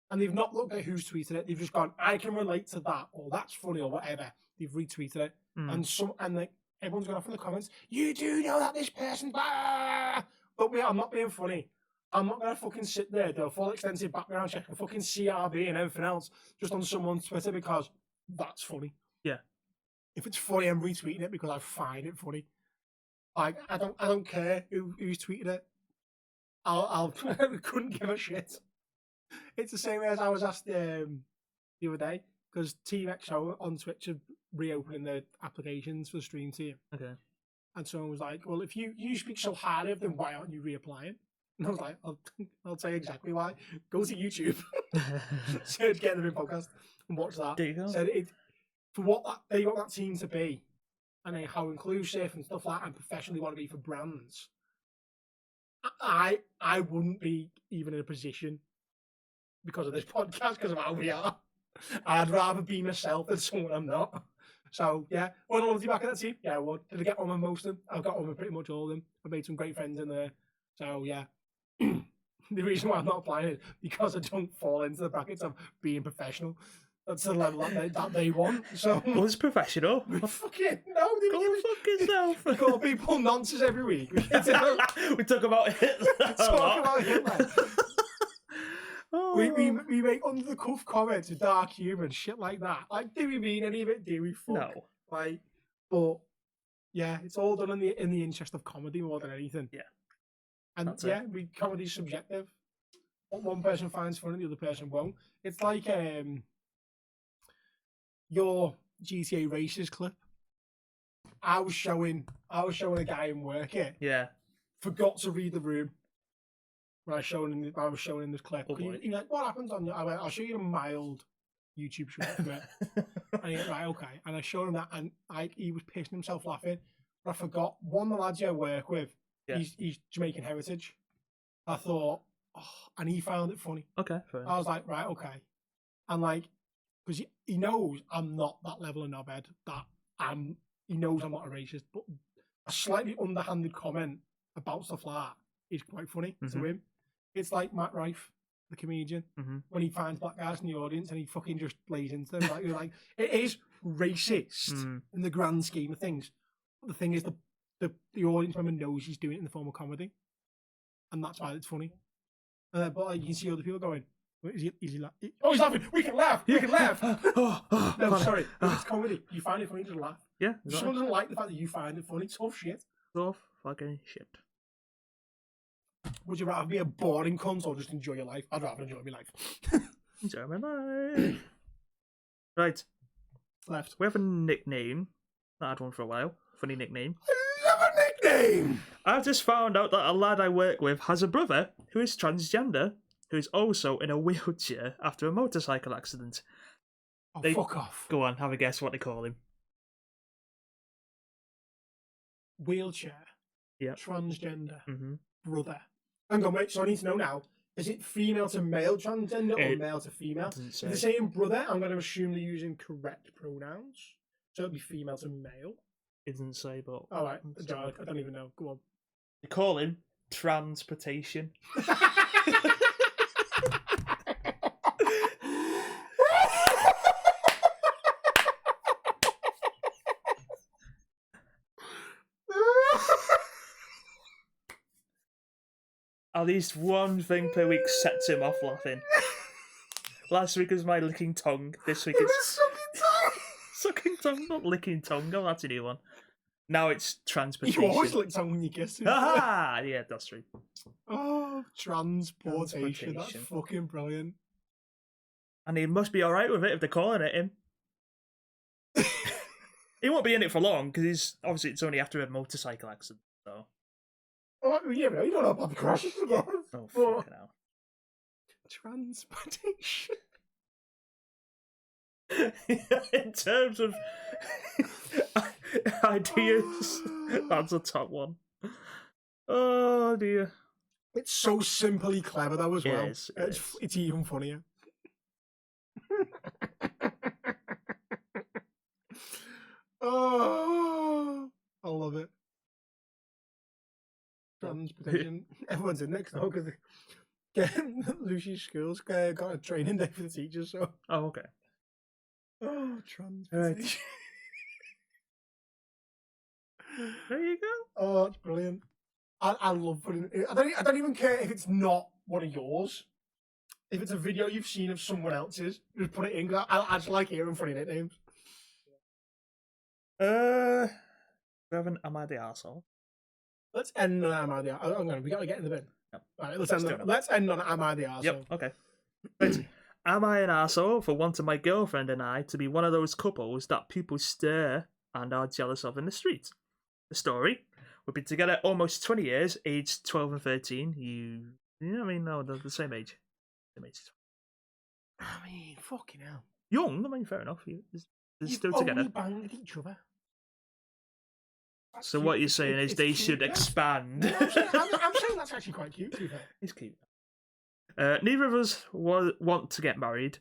S1: and they've not looked at who's tweeted it. They've just gone, I can relate to that, or that's funny, or whatever. They've retweeted it, and like everyone's gone off in the comments. You do know that this person, blah! But I'm not being funny. I'm not gonna fucking sit there, do a full extensive background check and fucking CRB and everything else just on someone's Twitter because that's funny.
S2: Yeah.
S1: If it's funny, I'm retweeting it because I find it funny. Like I don't care who's tweeted it. I'll couldn't give a shit. It's the same as I was asked the other day because Team XO on Twitch are reopening their applications for the stream team.
S2: Okay.
S1: And someone was like, "Well, if you speak so highly of them, why aren't you reapplying?" And I was like, "I'll tell you exactly why. Go to YouTube, search Get Them In podcast, and watch that."
S2: There you go.
S1: Said it for what they want that team to be, and then how inclusive and stuff like that, and professionally want to be for brands. I wouldn't be even in a position because of this podcast, because of how we are. I'd rather be myself than someone I'm not. So yeah, would I love to be back at that team? Yeah, I would. Did I get on with most of them? I've got on with pretty much all of them. I've made some great friends in there. So yeah. The reason why I'm not applying is because I don't fall into the brackets of being professional. That's the level that they want. So
S2: Was professional.
S1: fucking no, they
S2: Go fuck yourself.
S1: we call people nonsense every week. We
S2: We talk about Hitler.
S1: talk about Hitler.
S2: Oh.
S1: We make under the cuff comments with dark humour and shit like that. Like, do we mean any of it? Do we fuck?
S2: No.
S1: Like, but yeah, it's all done in the interest of comedy more than anything.
S2: Yeah.
S1: And
S2: That's
S1: yeah, comedy's subjective. What one person finds funny, the other person won't. It's like your GTA Races clip. I was showing a guy in work here.
S2: Yeah.
S1: Forgot to read the room. When I was showing him this clip.
S2: Oh, boy.
S1: He's like, "What happens on your?" I went, "I'll show you a mild YouTube short of it." And he went, "Right, okay." And I showed him that, and he was pissing himself laughing. But I forgot one of the lads I work with.
S2: Yeah.
S1: He's Jamaican heritage. I thought, and he found it funny.
S2: Okay, fair enough.
S1: I was like, right, okay. And like, because he knows I'm not that level of knobhead, he knows I'm not a racist, but a slightly underhanded comment about stuff like that is quite funny to him. It's like Matt Rife, the comedian, when he finds black guys in the audience and he fucking just lays into them. You're like, it is racist in the grand scheme of things. But the thing is, the audience member knows he's doing it in the form of comedy, and that's why it's funny. But like, you can see other people going, "Is he laughing? Oh, he's laughing! We can laugh! We can laugh!" No, sorry. If it's comedy, you find it funny, just laugh.
S2: Yeah.
S1: If someone doesn't like the fact that you find it funny, tough shit.
S2: Tough fucking shit.
S1: Would you rather be a boring cunt or just enjoy your life? I'd rather enjoy my life.
S2: Enjoy my life. Right.
S1: Left.
S2: We have a nickname. Not had one for a while. Funny nickname.
S1: I love a nickname!
S2: I've just found out that a lad I work with has a brother who is transgender, who is also in a wheelchair after a motorcycle accident.
S1: Oh,
S2: They-
S1: fuck off.
S2: Go on, have a guess what they call him.
S1: Wheelchair.
S2: Yeah.
S1: Transgender.
S2: Mm-hmm.
S1: Brother. Hang on, wait, so I need to know now. Is it female to male transgender or
S2: It
S1: male to female?
S2: doesn't
S1: If
S2: say.
S1: they're saying brother, I'm going to assume they're using correct pronouns. So it'll be female to male.
S2: It doesn't say, but
S1: All right, I don't even know. Go on.
S2: they call him transportation. At least one thing per week sets him off laughing. Last week was my licking tongue. This week it's sucking tongue, not licking tongue. Oh, that's a new one. Now it's transportation.
S1: You always lick tongue when you kiss him.
S2: Ah, yeah, that's true.
S1: Oh, transportation. That's
S2: Transportation.
S1: fucking brilliant.
S2: And he must be alright with it if they're calling it him. He won't be in it for long because it's only after a motorcycle accident. So
S1: Oh, yeah, but you don't know about the crashes again.
S2: Oh, fucking hell.
S1: Transportation.
S2: In terms of ideas, that's a top one. Oh dear.
S1: It's so simply clever though as
S2: It
S1: well.
S2: is, it is.
S1: It's even funnier. Oh, I love it. Transportation. Everyone's in next though because Lucy's school's got a training day for the teachers. So.
S2: Oh, okay.
S1: Oh, transportation.
S2: There you go.
S1: Oh, it's brilliant. I love putting it. I don't even care if it's not one of yours. If it's a video you've seen of someone else's, just put it in. I just like hearing funny nicknames.
S2: We have an Am I the Arsehole?
S1: Let's end on Am I the Arsehole? We got to get in the bin.
S2: Yep.
S1: Right, let's end on Am I the Arsehole?
S2: Yep, okay. Right. Am I an arsehole for wanting my girlfriend and I to be one of those couples that people stare and are jealous of in the street? The story: we've been together almost 20 years, aged 12 and 13. No, they're the same age.
S1: I mean, fucking hell.
S2: Young, I mean, fair enough. They're still
S1: You've
S2: together.
S1: only banged each other. That's
S2: So
S1: cute.
S2: what you're saying is
S1: It's
S2: they
S1: cute,
S2: should
S1: yeah.
S2: expand.
S1: No, I'm saying that's actually quite cute, to be fair.
S2: It's cute. Neither of us want to get married,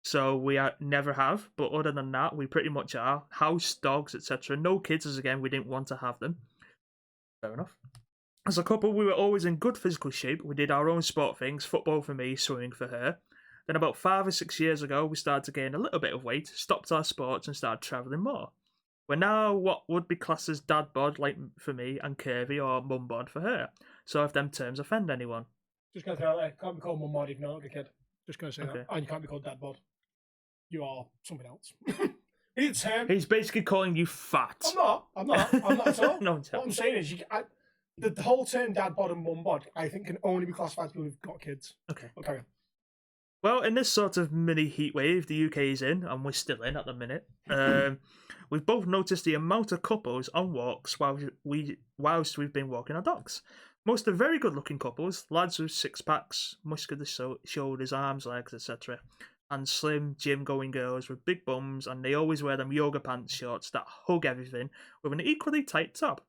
S2: so we never have. But other than that, we pretty much are. House, dogs, etc. No kids, as again, we didn't want to have them. Fair enough. As a couple, we were always in good physical shape. We did our own sport things, football for me, swimming for her. Then about 5 or 6 years ago, we started to gain a little bit of weight, stopped our sports and started travelling more. We're now what would be classed as dad bod, like for me, and curvy or mum bod for her. So if them terms offend anyone.
S1: Just going to throw it there. Can't be called mum bod if you're not a kid. Just going to say
S2: Okay.
S1: that. And you can't be called dad bod. You are something else. It's him.
S2: He's basically calling you fat.
S1: I'm not at all.
S2: No,
S1: What I'm saying is, the whole term dad bod and mum bod, I think, can only be classified as people who've got kids.
S2: Okay.
S1: Okay.
S2: Well, in this sort of mini heat wave the UK is in, and we're still in at the minute, we've both noticed the amount of couples on walks whilst we've been walking our dogs. Most are very good-looking couples, lads with six-packs, muscular shoulders, arms, legs, etc., and slim, gym-going girls with big bums, and they always wear them yoga pants shorts that hug everything with an equally tight top.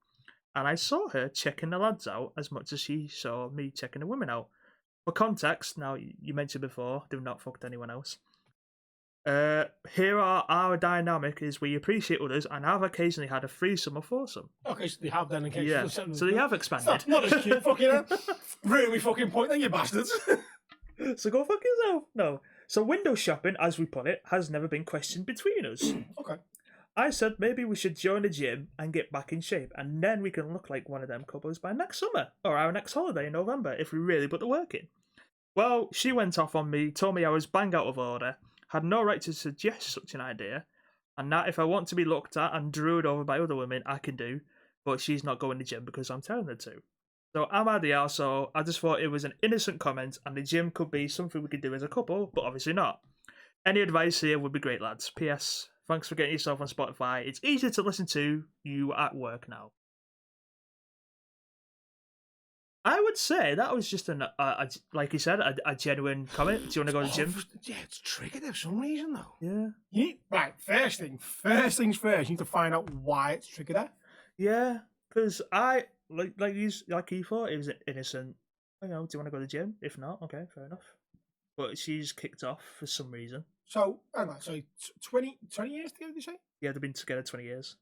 S2: And I saw her checking the lads out as much as she saw me checking the women out. For context, now you mentioned before, do not fuck with anyone else. Here are our dynamic is we appreciate others and have occasionally had a threesome or foursome.
S1: Okay, so they have then in case.
S2: Yeah, so they have expanded.
S1: Not as cute, fucking hell. Really fucking point then, you bastards.
S2: So go fuck yourself. No. So window shopping, as we put it, has never been questioned between us.
S1: Okay.
S2: I said maybe we should join a gym and get back in shape, and then we can look like one of them couples by next summer, or our next holiday in November, if we really put the work in. Well, she went off on me, told me I was bang out of order, had no right to suggest such an idea, and that if I want to be looked at and drooed over by other women, I can do, but she's not going to the gym because I'm telling her to. So am I the arsehole? I just thought it was an innocent comment, and the gym could be something we could do as a couple, but obviously not. Any advice here would be great, lads. P.S. Thanks for getting yourself on Spotify. It's easier to listen to you at work now. I would say that was just like you said, a genuine comment. Do you want to go to the gym?
S1: Yeah, it's triggered for some reason though.
S2: Yeah.
S1: Right, first things first, you need to find out why it's triggered her.
S2: Yeah, because I like you thought it was innocent. Do you want to go to the gym? If not, okay, fair enough. But she's kicked off for some reason.
S1: So, hang on, so 20 years together, did you say?
S2: Yeah, they've been together 20 years.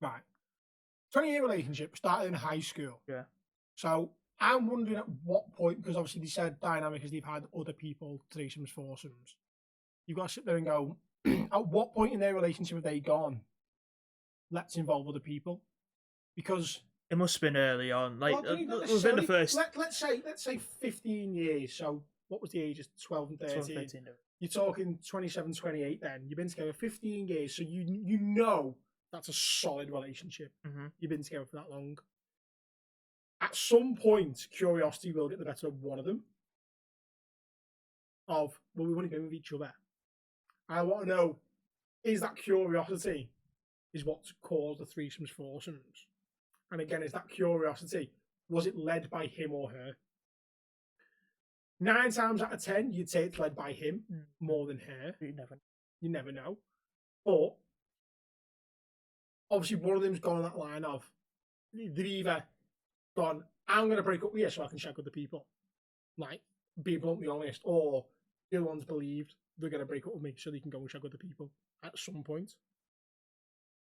S1: Right. 20-year relationship, started in high school.
S2: Yeah.
S1: So, I'm wondering at what point, because obviously they said dynamic is they've had other people, threesomes, foursomes. You've got to sit there and go, at what point in their relationship have they gone, let's involve other people? Because...
S2: It must have been early on, like,
S1: within
S2: the first...
S1: Let's say 15 years, so what was the ages? 12 and 13?
S2: 12, 13,
S1: You're talking 27, 28 then. You've been together 15 years, so you know that's a solid relationship.
S2: Mm-hmm.
S1: You've been together for that long. At some point, curiosity will get the better of one of them. Well, we've only been with each other. I want to know, is that curiosity is what's caused the threesomes, foursomes? And again, is that curiosity was it led by him or her? 9 times out of 10, you'd say it's led by him more than her. You never know. But obviously, one of them's gone on that line of they've either gone, I'm going to break up with you so I can check other people. Like, be bluntly honest. Or the other one's believed they're going to break up with me so they can go and check other people at some point.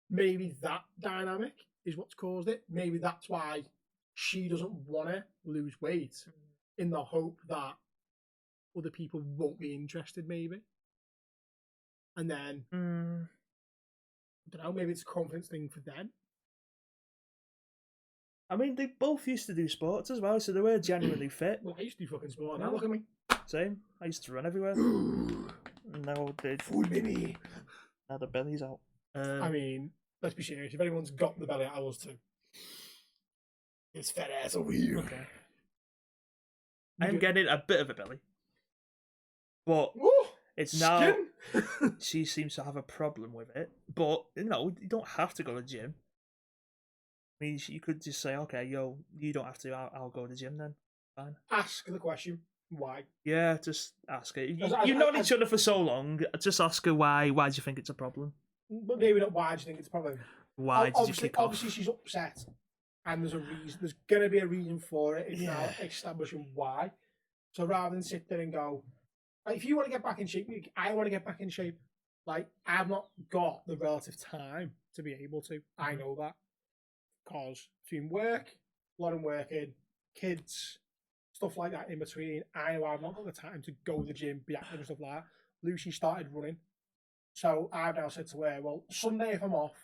S1: Maybe that dynamic is what's caused it. Maybe that's why she doesn't want to lose weight in the hope that other people won't be interested, maybe. And then, I don't know, maybe it's a confidence thing for them.
S2: I mean, they both used to do sports as well, so they were genuinely fit.
S1: Well, I used to do fucking sport. Now look at me.
S2: Same. I used to run everywhere. Now they
S1: Full baby.
S2: now the belly's out.
S1: I mean, let's be serious. If anyone's got the belly I was too, it's fat ass over here.
S2: Okay. I'm getting a bit of a belly, but
S1: Ooh,
S2: it's now.
S1: skin.
S2: She seems to have a problem with it, but you don't have to go to the gym. I mean, you could just say, okay, you don't have to. I'll go to the gym then. Fine.
S1: Ask the question. Why?
S2: Yeah, just ask her. You've known each other for so long. Just ask her why. Why do you think it's a problem?
S1: But maybe not. Why do you think it's a problem?
S2: Why did you kick off?
S1: Obviously, she's upset, and there's a reason. There's gonna be a reason for it. It's now establishing why. So rather than sit there and go, like, if you want to get back in shape, I want to get back in shape. Like, I've not got the relative time to be able to. I know that because between work, a lot of working, kids, stuff like that in between, I know I've not got the time to go to the gym, be active and stuff like that. Lucy started running. So I've now said to her, well, Sunday if I'm off,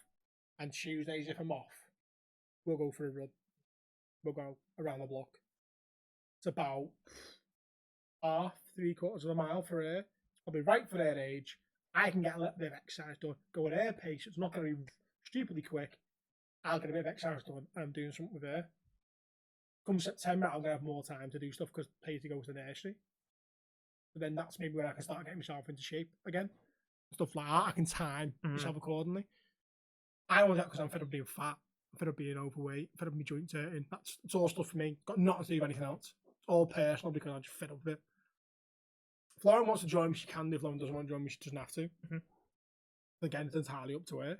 S1: and Tuesdays if I'm off, we'll go for a run. We'll go around the block. It's about half, 3/4 of a mile for her. It's probably right for her age. I can get a little bit of exercise done. Go at her pace. It's not going to be stupidly quick. I'll get a bit of exercise done, and I'm doing something with her. Come September, I'm going to have more time to do stuff because Paisley goes to nursery. But then that's maybe when I can start getting myself into shape again. Stuff like that. I can time myself accordingly. I want that because I'm fed up being fat. I'm fed up being overweight. I'm fed up with my joints hurting. It's all stuff for me. Got nothing to do with anything else. It's all personal because I'm just fed up with it. If Lauren wants to join me, she can do. If Lauren doesn't want to join me, she doesn't have to. Again, it's entirely up to her.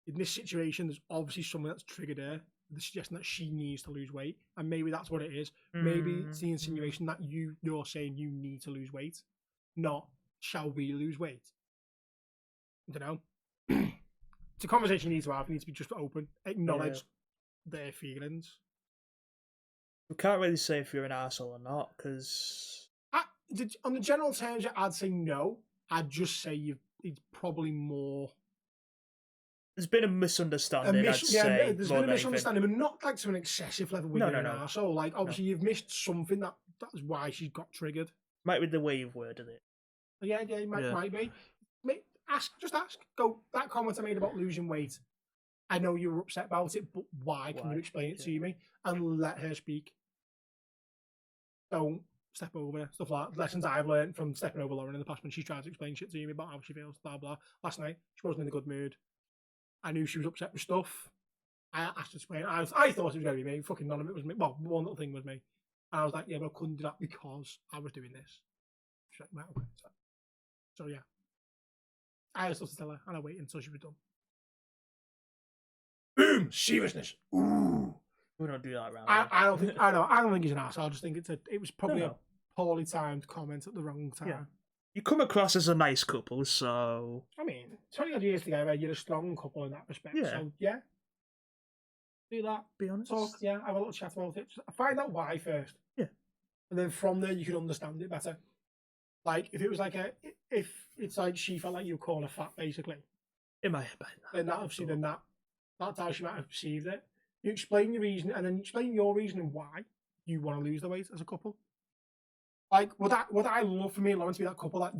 S1: In this situation, there's obviously someone that's triggered her. The suggestion that she needs to lose weight, and maybe that's what it is. Maybe it's the insinuation that you're saying you need to lose weight, not shall we lose weight. I don't know. It's a conversation you need to have. You need to be just open, acknowledge their feelings.
S2: We can't really say if you're an arsehole or not, because
S1: on the general terms, I'd say no. I'd just say it's probably more.
S2: There's been a misunderstanding, I'd say.
S1: There's been a misunderstanding, but not like to an excessive level with an arsehole. Like, obviously, you've missed something that's why she got triggered.
S2: Might be the way you've worded it.
S1: Yeah, it might be. Just ask. Go, that comment I made about losing weight. I know you were upset about it, but why? Can you explain it to me? And let her speak. Don't step over her. Stuff like that. Lessons I've learned from stepping over Lauren in the past when she's trying to explain shit to me about how she feels, blah, blah. Last night, she wasn't in a good mood. I knew she was upset with stuff. I asked her to explain. I thought it was going to be me. Fucking none of it was me. Well, one little thing was me. And I was like, yeah, but I couldn't do that because I was doing this. She's like, right, okay. So yeah. I had stuff to tell her, and I waited until she was done. Boom! Seriousness. Ooh.
S2: We don't do that around.
S1: I don't think he's an arsehole. I just think it was probably a poorly timed comment at the wrong time.
S2: Yeah. You come across as a nice couple, so...
S1: I mean, 20 odd years together, you're a strong couple in that respect.
S2: Yeah.
S1: So, yeah. Do that.
S2: Be honest.
S1: Talk, yeah, have a little chat about it. Just find out why first.
S2: Yeah.
S1: And then from there, you can understand it better. Like, if it was like if it's like she felt like you were calling her fat, basically.
S2: It might have been.
S1: Then that's how she might have perceived it. You explain your reason, and then you explain your reason and why you want to lose the weight as a couple. Like, would I love for me and Lauren to be that couple that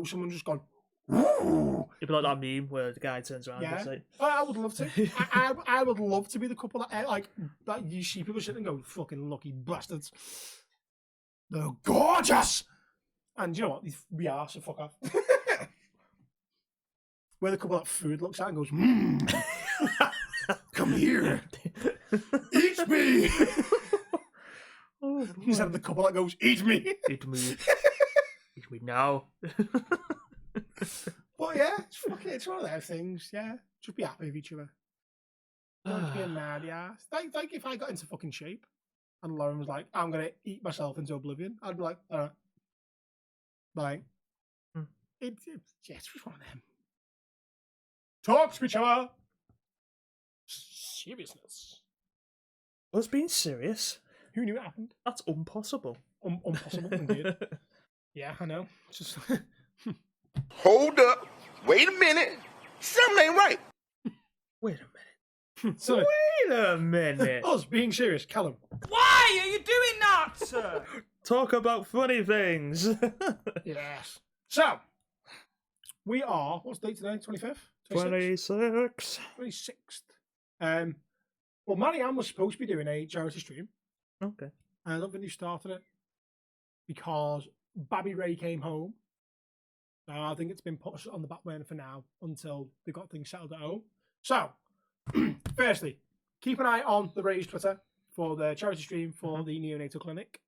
S1: someone just gone, woo!
S2: It'd be like that meme where the guy turns around and say,
S1: I would love to. I would love to be the couple that you see people sitting and go, fucking lucky bastards. They're gorgeous! And you know what? We are, so fuck off. We're the couple that food looks at and goes, come here. Eat me!
S2: Oh,
S1: Instead of the couple that goes, eat me!
S2: Eat me. Eat me now.
S1: But yeah, it's one of those things, yeah. Just be happy with each other. Don't be a mad ass. Like if I got into fucking shape and Lauren was like, I'm going to eat myself into oblivion, I'd be like, alright. Like, it's just one of them. Talk to each other. Seriousness.
S2: Us being serious?
S1: Who knew it happened?
S2: That's impossible.
S1: Impossible, indeed. Yeah, I know. It's just
S3: Hold up. Wait a minute. Something ain't right.
S2: Wait a minute.
S1: so,
S2: Wait a minute.
S1: us being serious, Callum.
S6: Why are you doing that, sir?
S2: Talk about funny things.
S1: Yes. So, we are, what's the date today? 25th?
S2: 26.
S1: 26th. Well, Marianne was supposed to be doing a charity stream.
S2: Okay.
S1: I don't think they started it because Babby Ray came home. So I think it's been put on the back burner for now until they got things settled at home. So, firstly, keep an eye on the Ray's Twitter for the charity stream for the neonatal clinic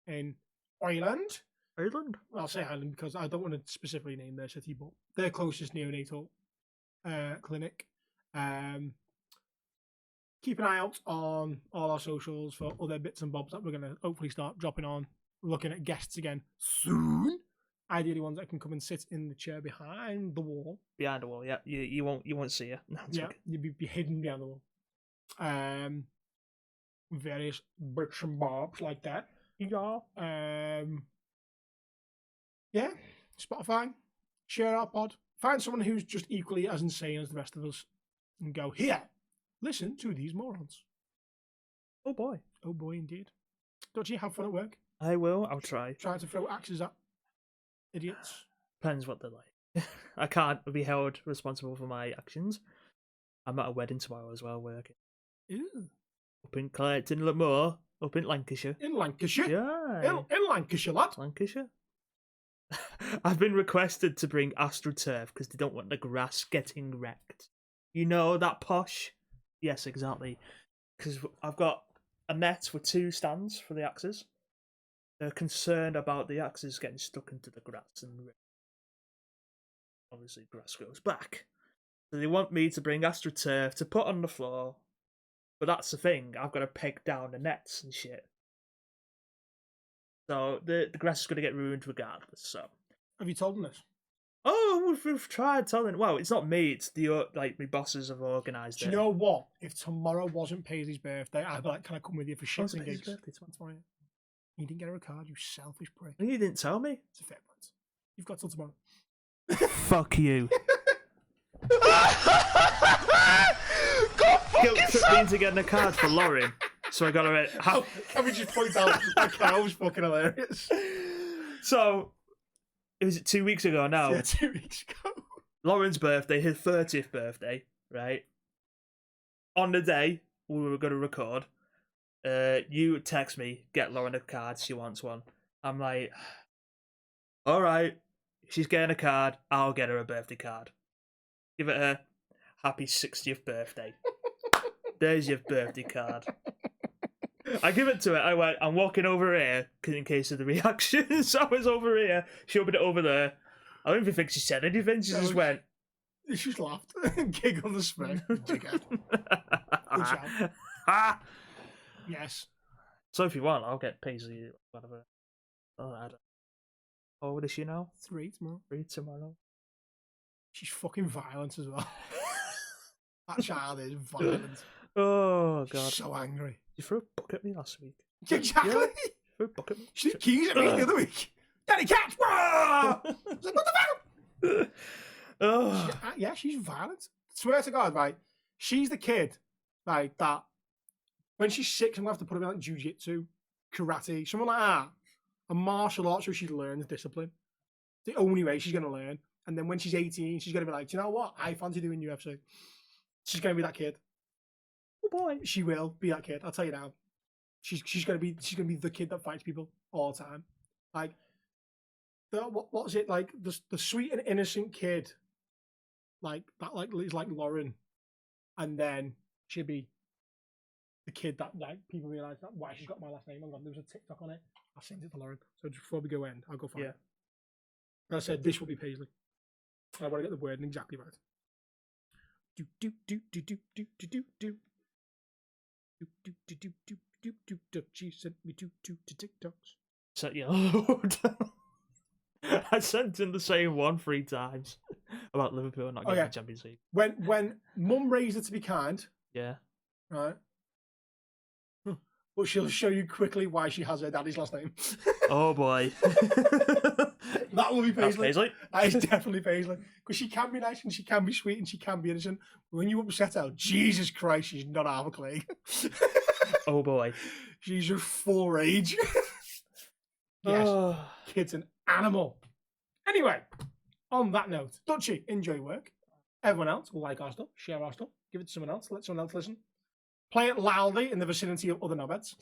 S1: in Ireland.
S2: Ireland?
S1: I'll say Ireland because I don't want to specifically name their city, but their closest neonatal clinic. Keep an eye out on all our socials for other bits and bobs that we're going to hopefully start dropping on. We're looking at guests again soon. Ideally, ones that can come and sit in the chair behind the wall.
S2: Behind the wall, yeah. You won't see her. No,
S1: Yeah,
S2: okay.
S1: you'd be hidden behind the wall. Various bits and bobs like that.
S2: Yeah.
S1: Yeah, Spotify, share our pod. Find someone who's just equally as insane as the rest of us and go, here, listen to these morons.
S2: Oh boy.
S1: Oh boy, indeed. Don't you have fun at work?
S2: I will. I'll try.
S1: Trying to throw axes at idiots.
S2: Depends what they're like. I can't be held responsible for my actions. I'm at a wedding tomorrow as well, working.
S1: Ew.
S2: Up in Clayton Le Moor, up in Lancashire.
S1: In Lancashire?
S2: Yeah.
S1: In Lancashire, lad.
S2: Lancashire. I've been requested to bring AstroTurf because they don't want the grass getting wrecked. You know, that posh? Yes, exactly. Because I've got a net with 2 stands for the axes. They're concerned about the axes getting stuck into the grass and obviously grass grows back. So they want me to bring AstroTurf to put on the floor. But that's the thing, I've got to peg down the nets and shit. So the grass is going to get ruined regardless. So
S1: Have you told them this?
S2: oh, we've tried telling. Well, it's not me. It's the my bosses have organised
S1: Do
S2: it.
S1: you know what? If tomorrow wasn't Paisley's birthday, I'd be like, can I come with you for
S2: Oh, it's
S1: shits and
S2: Paisley's
S1: gigs?
S2: birthday tomorrow.
S1: Tomorrow. You didn't get her a card, you selfish prick.
S2: You didn't tell me.
S1: It's a fair point. You've got till tomorrow.
S2: Fuck you.
S3: Go
S2: Guilt tripped me into getting a card for Lauren, so I got her at
S1: Oh, can we just point out that cow was fucking hilarious?
S2: So it was 2 weeks ago now.
S1: Yeah, 2 weeks ago.
S2: Lauren's birthday, his 30th birthday, right? On the day we were going to record, you text me, get Lauren a card, she wants one. I'm like, all right, she's getting a card, I'll get her a birthday card. Give it her, happy 60th birthday. There's your birthday card. I give it to her, I went, I'm walking over here, in case of the reactions. I was over here, she opened it over there. I don't even think she said anything, she just went...
S1: She just laughed and giggled on the spray. Dickhead. Good job.
S2: Ah!
S1: Yes.
S2: So if you want, I'll get Paisley, whatever. Oh, I don't... How old is she now?
S1: 3 tomorrow.
S2: 3 tomorrow.
S1: She's fucking violent as well. That child is violent.
S2: Oh, God.
S1: So angry.
S2: You threw a book at me last week.
S1: Exactly.
S2: Yeah. You threw a book at me.
S1: She did keys at me the other week. Dutchy Catch! I was like, what the fuck?
S2: Oh.
S1: Yeah, she's violent. Swear to God, right? She's the kid, like that. When she's 6, I'm gonna have to put her in like jiu-jitsu, karate, something like that. A martial arts where she learns discipline. The only way she's gonna learn. And then when she's 18, she's gonna be like, do you know what? I fancy doing UFC. She's gonna be that kid.
S2: Oh boy.
S1: She will be that kid. I'll tell you now. She's gonna be the kid that fights people all the time. Like what's it like? The sweet and innocent kid, like that, like is like Lauren, and then she'll be the kid that like people realise that why she's got my last name. There was a TikTok on it. I sent it to Lauren. So just before we go in, I'll go find it. And I said this will be Paisley. I want to get the wording exactly right. Do do do do do do do do do. Do do do do do do do do. She sent me two TikToks.
S2: So yeah, I sent him the same one 3 times about Liverpool not getting the Champions League.
S1: When Mum raised her to be kind,
S2: Yeah.
S1: right? But she'll show you quickly why she has her daddy's last name.
S2: Oh boy.
S1: That will be
S2: That's
S1: Paisley.
S2: Paisley.
S1: That is definitely Paisley. Because she can be nice and she can be sweet and she can be innocent. But when you upset her, Jesus Christ, she's not half a clay.
S2: Oh boy.
S1: She's just full rage. Yes. Kid's an animal. Anyway, on that note, Dutchy, enjoy work. Everyone else will like our stuff, share our stuff, give it to someone else, let someone else listen. Play it loudly in the vicinity of other knobheads.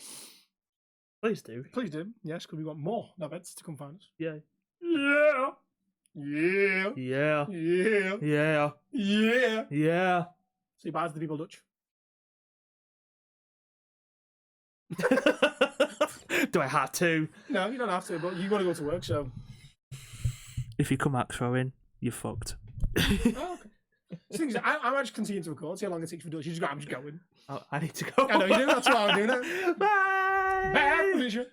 S2: Please do.
S1: Please do. Yes, because we want more knobheads to come find us.
S2: Yeah.
S1: Yeah. Yeah.
S2: Yeah.
S1: Yeah.
S2: Yeah.
S1: Yeah.
S2: Yeah.
S1: Say bye to the people, Dutch.
S2: Do I have to?
S1: No, you don't have to, but you got to go to work, so.
S2: If you come back throwing, you're fucked.
S1: Oh, okay. The thing is, I'm actually continuing to record. See how long it takes for Dutch. I'm just going.
S2: Oh, I need to go.
S1: I know you do. That's why I'm doing it.
S2: Bye.
S1: Bye, Felicia.